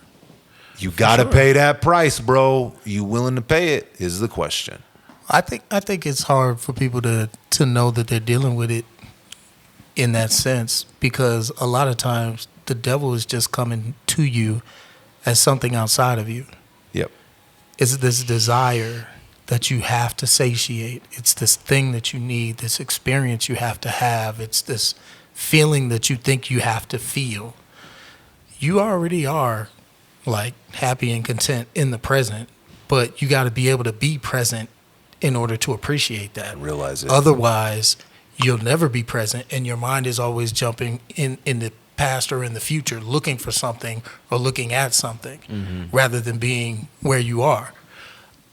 You gotta pay that price, bro. You willing to pay it is the question. I think it's hard for people to know that they're dealing with it in that sense, because a lot of times the devil is just coming to you as something outside of you. Yep. It's this desire that you have to satiate. It's this thing that you need, this experience you have to have. It's this feeling that you think you have to feel. You already are like happy and content in the present, but you got to be able to be present in order to appreciate that. Realize it. Otherwise, you'll never be present, and your mind is always jumping in the past or in the future, looking for something or looking at something, rather than being where you are.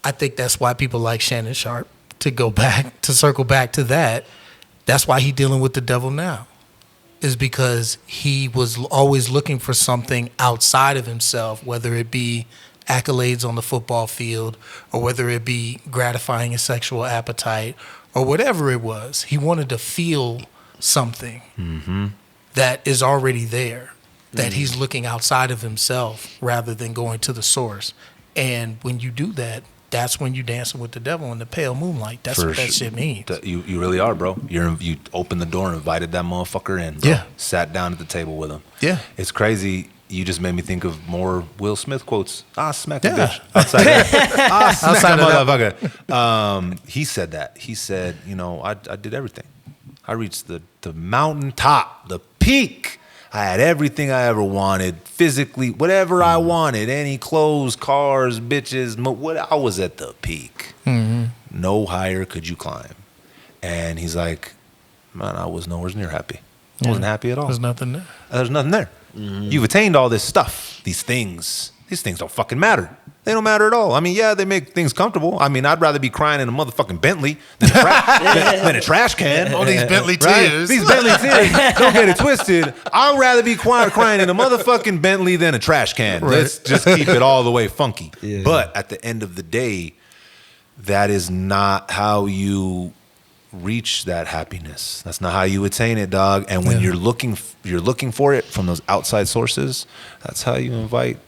I think that's why people like Shannon Sharpe, to circle back to that. That's why he's dealing with the devil now, is because he was always looking for something outside of himself, whether it be accolades on the football field or whether it be gratifying his sexual appetite or whatever it was. He wanted to feel something that is already there, that he's looking outside of himself rather than going to the source. And when you do that, that's when you dancing with the devil in the pale moonlight. That's what that shit means. You really are, bro. You opened the door and invited that motherfucker in, bro. Yeah. Sat down at the table with him. Yeah. It's crazy. You just made me think of more Will Smith quotes. Smack Yeah. the bitch. Outside that. Smack Outside that of motherfucker. He said that. He said, I did everything. I reached the mountain top, the peak. I had everything I ever wanted, physically, whatever I wanted, any clothes, cars, bitches, I was at the peak. No higher could you climb. And he's like, man, I was nowhere near happy. I wasn't happy at all. There's nothing there. There's nothing there. You've attained all this stuff, these things. These things don't fucking matter. They don't matter at all. I mean, yeah, they make things comfortable. I mean, I'd rather be crying in a motherfucking Bentley than a trash can. All these Bentley Right? tears. These Bentley tears. Don't get it twisted. I'd rather be crying in a motherfucking Bentley than a trash can. Right. Let's just keep it all the way funky. Yeah. But at the end of the day, that is not how you reach that happiness. That's not how you attain it, dog. And when you're looking for it from those outside sources, that's how you invite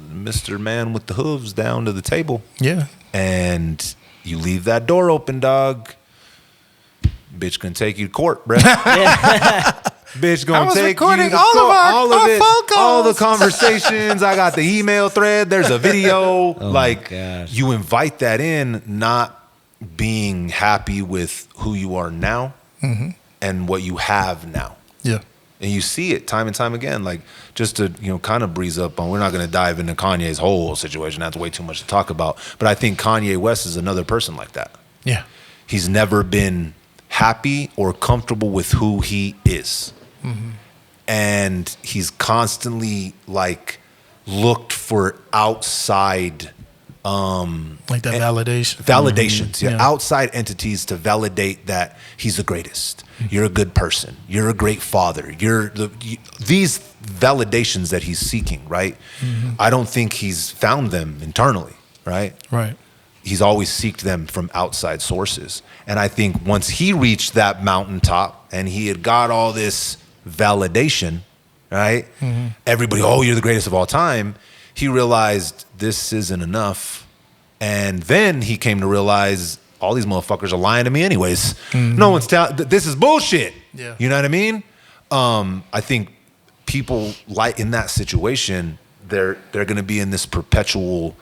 Mr. Man with the hooves down to the table. Yeah. And you leave that door open, dog. Bitch gonna take you to court, bruh. Bitch gonna take you to court. All of it, all the conversations. I got the email thread. There's a video. You invite that in, not being happy with who you are now and what you have now. Yeah. And you see it time and time again. Like, just to, kind of breeze up on, we're not going to dive into Kanye's whole situation. That's way too much to talk about. But I think Kanye West is another person like that. Yeah. He's never been happy or comfortable with who he is. And he's constantly, like, looked for outside like that validation. Validations, outside entities to validate that he's the greatest. You're a good person. You're a great father. These validations that he's seeking, right? I don't think he's found them internally, right? Right. He's always seeked them from outside sources. And I think once he reached that mountaintop and he had got all this validation, right? Everybody, oh, you're the greatest of all time. He realized this isn't enough. And then he came to realize all these motherfuckers are lying to me anyways. No one's telling, this is bullshit. Yeah. You know what I mean? I think people like in that situation, they're going to be in this perpetual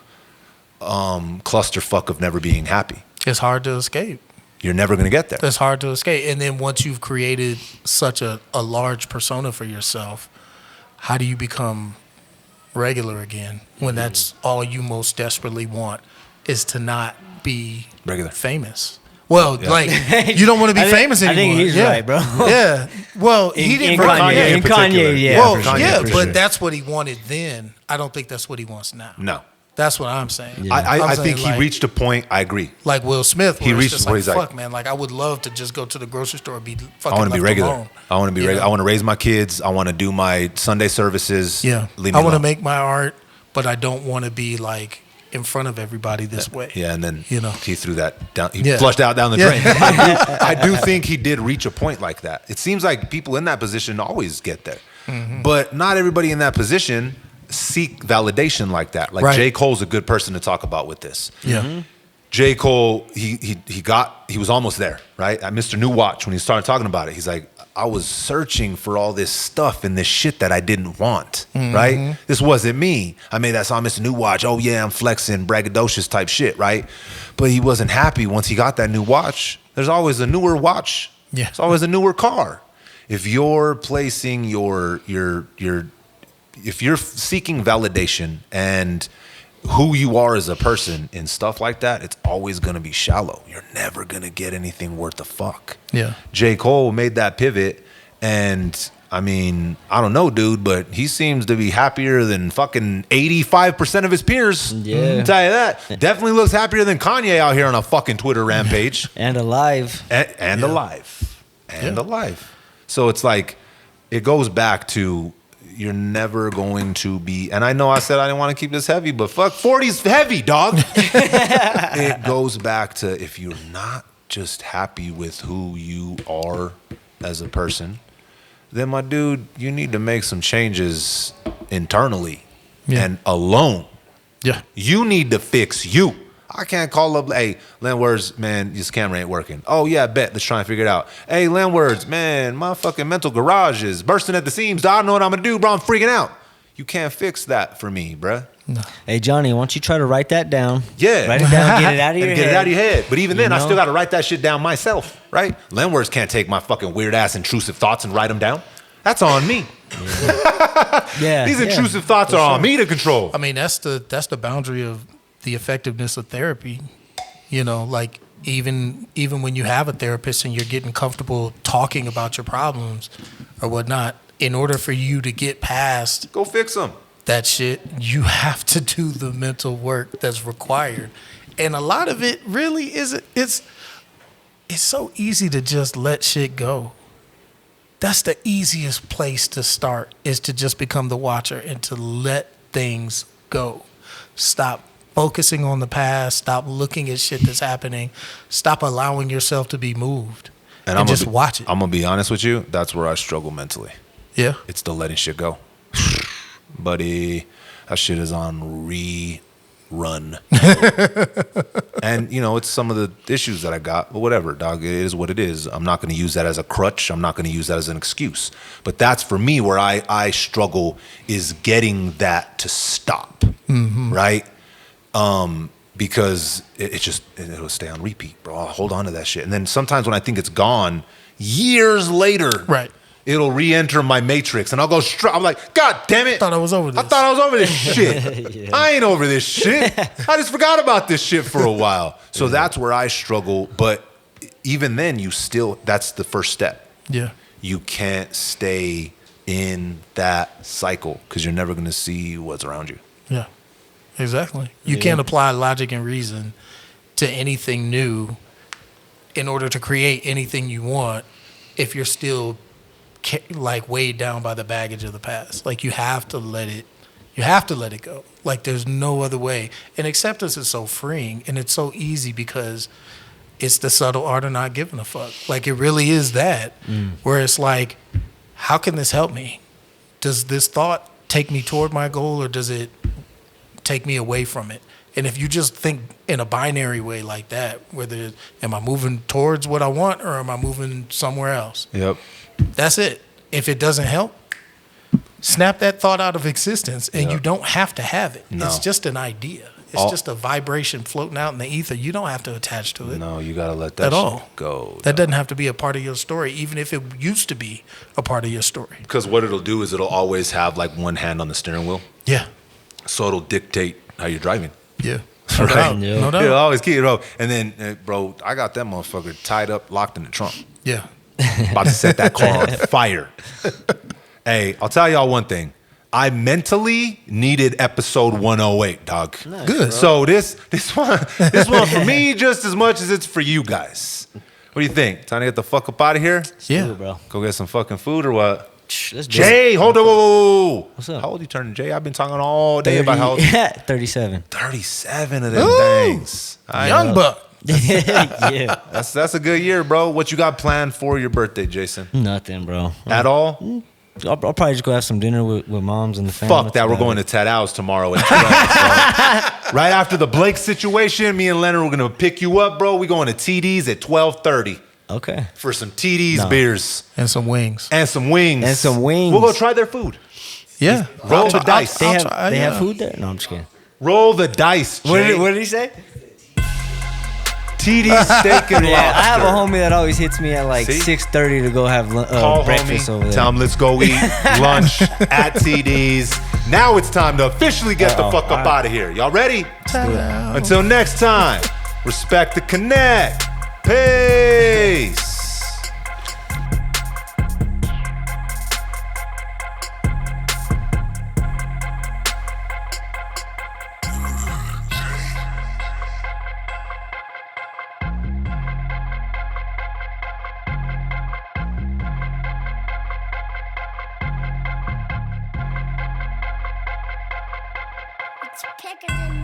clusterfuck of never being happy. It's hard to escape. You're never going to get there. It's hard to escape. And then once you've created such a large persona for yourself, how do you become regular again when that's all you most desperately want is to not be regular famous? Well, like, you don't want to be famous anymore. I think he's right, bro. Yeah. Well, he didn't. For Kanye in particular. yeah. Well, Kanye yeah, for but sure. that's what he wanted then. I don't think that's what he wants now. No. That's what I'm saying. Yeah. I think saying, he reached a point, I agree. like Will Smith, where He it's reached just where like, he's like, fuck, man. Like, I would love to just go to the grocery store and be fucking I want to be left regular. alone. I want to be You regular. know? I want to raise my kids. I want to do my Sunday services. Yeah. Leave me I want to alone. make my art, but I don't want to be like in front of everybody this way. Yeah, and then he threw that down. He flushed out down the drain. I do think he did reach a point like that. It seems like people in that position always get there, but not everybody in that position seek validation like that. Like J. Cole's a good person to talk about with this. Yeah. J. Cole, he was almost there, right? At Mr. New Watch, when he started talking about it, he's like, I was searching for all this stuff and this shit that I didn't want, right? This wasn't me. I made that song, Mr. New Watch. Oh yeah, I'm flexing, braggadocious type shit, right? But he wasn't happy once he got that new watch. There's always a newer watch. Yeah. There's always a newer car. If you're placing if you're seeking validation and who you are as a person in stuff like that, it's always going to be shallow. You're never going to get anything worth a fuck. Yeah. J. Cole made that pivot, and I mean, I don't know, dude, but he seems to be happier than fucking 85% of his peers. Yeah. I'll tell you that. Definitely looks happier than Kanye out here on a fucking Twitter rampage. And alive. And alive. And alive. So it's like, it goes back to, you're never going to be, and I know I said I didn't want to keep this heavy, but fuck, 40's heavy, dog. It goes back to, if you're not just happy with who you are as a person, then my dude, you need to make some changes internally and alone. Yeah. You need to fix you. I can't call up, hey, Landwords, man, this camera ain't working. Oh, yeah, bet. Let's try and figure it out. Hey, Landwords, man, my fucking mental garage is bursting at the seams. I don't know what I'm going to do, bro. I'm freaking out. You can't fix that for me, bruh. No. Hey, Johnny, why don't you try to write that down? Yeah. Write it down, get it out of your head. Get it out of your head. But even then, I know? still got to write that shit down myself, right? Landwords can't take my fucking weird-ass intrusive thoughts and write them down. That's on me. Yeah. These intrusive thoughts are on me to control. I mean, that's the boundary of the effectiveness of therapy. You know, like even when you have a therapist and you're getting comfortable talking about your problems or whatnot, in order for you to get past Go fix them. that shit, you have to do the mental work that's required. And a lot of it really isn't. It's so easy to just let shit go. That's the easiest place to start, is to just become the watcher and to let things go. Stop focusing on the past. Stop looking at shit that's happening. Stop allowing yourself to be moved. And just watch it. I'm going to be honest with you. That's where I struggle mentally. Yeah. It's the letting shit go. Buddy, that shit is on rerun. And, you know, it's some of the issues that I got. But whatever, dog. It is what it is. I'm not going to use that as a crutch. I'm not going to use that as an excuse. But that's for me where I struggle is getting that to stop. Right? Because it'll stay on repeat, bro. I'll hold on to that shit. And then sometimes when I think it's gone, years later, right, it'll re-enter my matrix, and I'll go straight. I'm like, God damn it! I thought I was over this shit. Yeah. I ain't over this shit. I just forgot about this shit for a while. So that's where I struggle. But even then, that's the first step. Yeah. You can't stay in that cycle because you're never going to see what's around you. Yeah. Exactly. You can't apply logic and reason to anything new in order to create anything you want if you're still like weighed down by the baggage of the past. Like you have to let it go. Like there's no other way. And acceptance is so freeing and it's so easy because it's the subtle art of not giving a fuck. Like it really is that where it's like, how can this help me? Does this thought take me toward my goal or does it take me away from it? And if you just think in a binary way like that, whether am I moving towards what I want or am I moving somewhere else? Yep. That's it. If it doesn't help, snap that thought out of existence and you don't have to have it. No. It's just an idea. It's just a vibration floating out in the ether. You don't have to attach to it. No, you got to let that shit go. That doesn't have to be a part of your story, even if it used to be a part of your story. Because what it'll do is it'll always have like one hand on the steering wheel. Yeah. So it'll dictate how you're driving. Yeah. No doubt. No doubt. It'll always keep it up. And then, bro, I got that motherfucker tied up, locked in the trunk. Yeah. About to set that car on fire. Hey, I'll tell y'all one thing. I mentally needed episode 108, dog. Nice, good. Bro. So this one for me just as much as it's for you guys. What do you think? Time to get the fuck up out of here? Yeah, bro. Go get some fucking food or what? Let's Jay, hold on. Whoa. What's up? How old you turning, Jay? I've been talking all day about how old. 37. 37 of them things. Young buck. Yeah. That's a good year, bro. What you got planned for your birthday, Jason? Nothing, bro. At all? I'll probably just go have some dinner with moms and the family. Fuck that. We're going to Ted Al's tomorrow at 12. So. Right after the Blake situation, me and Leonard are going to pick you up, bro. We're going to TD's at 12:30. Okay. For some TD's beers. And some wings. And some wings. We'll go try their food. Yeah. Roll the dice. They have food there? No, I'm just kidding. Roll the dice, Jay. What did he say? TD's Steak and Lobster. I have a homie that always hits me at like 6:30 to go have breakfast over there. Tell him let's go eat lunch at TD's. Now it's time to officially get the fuck up out of here. Y'all ready? Until next time, respect the connect. Peace. It's kicker than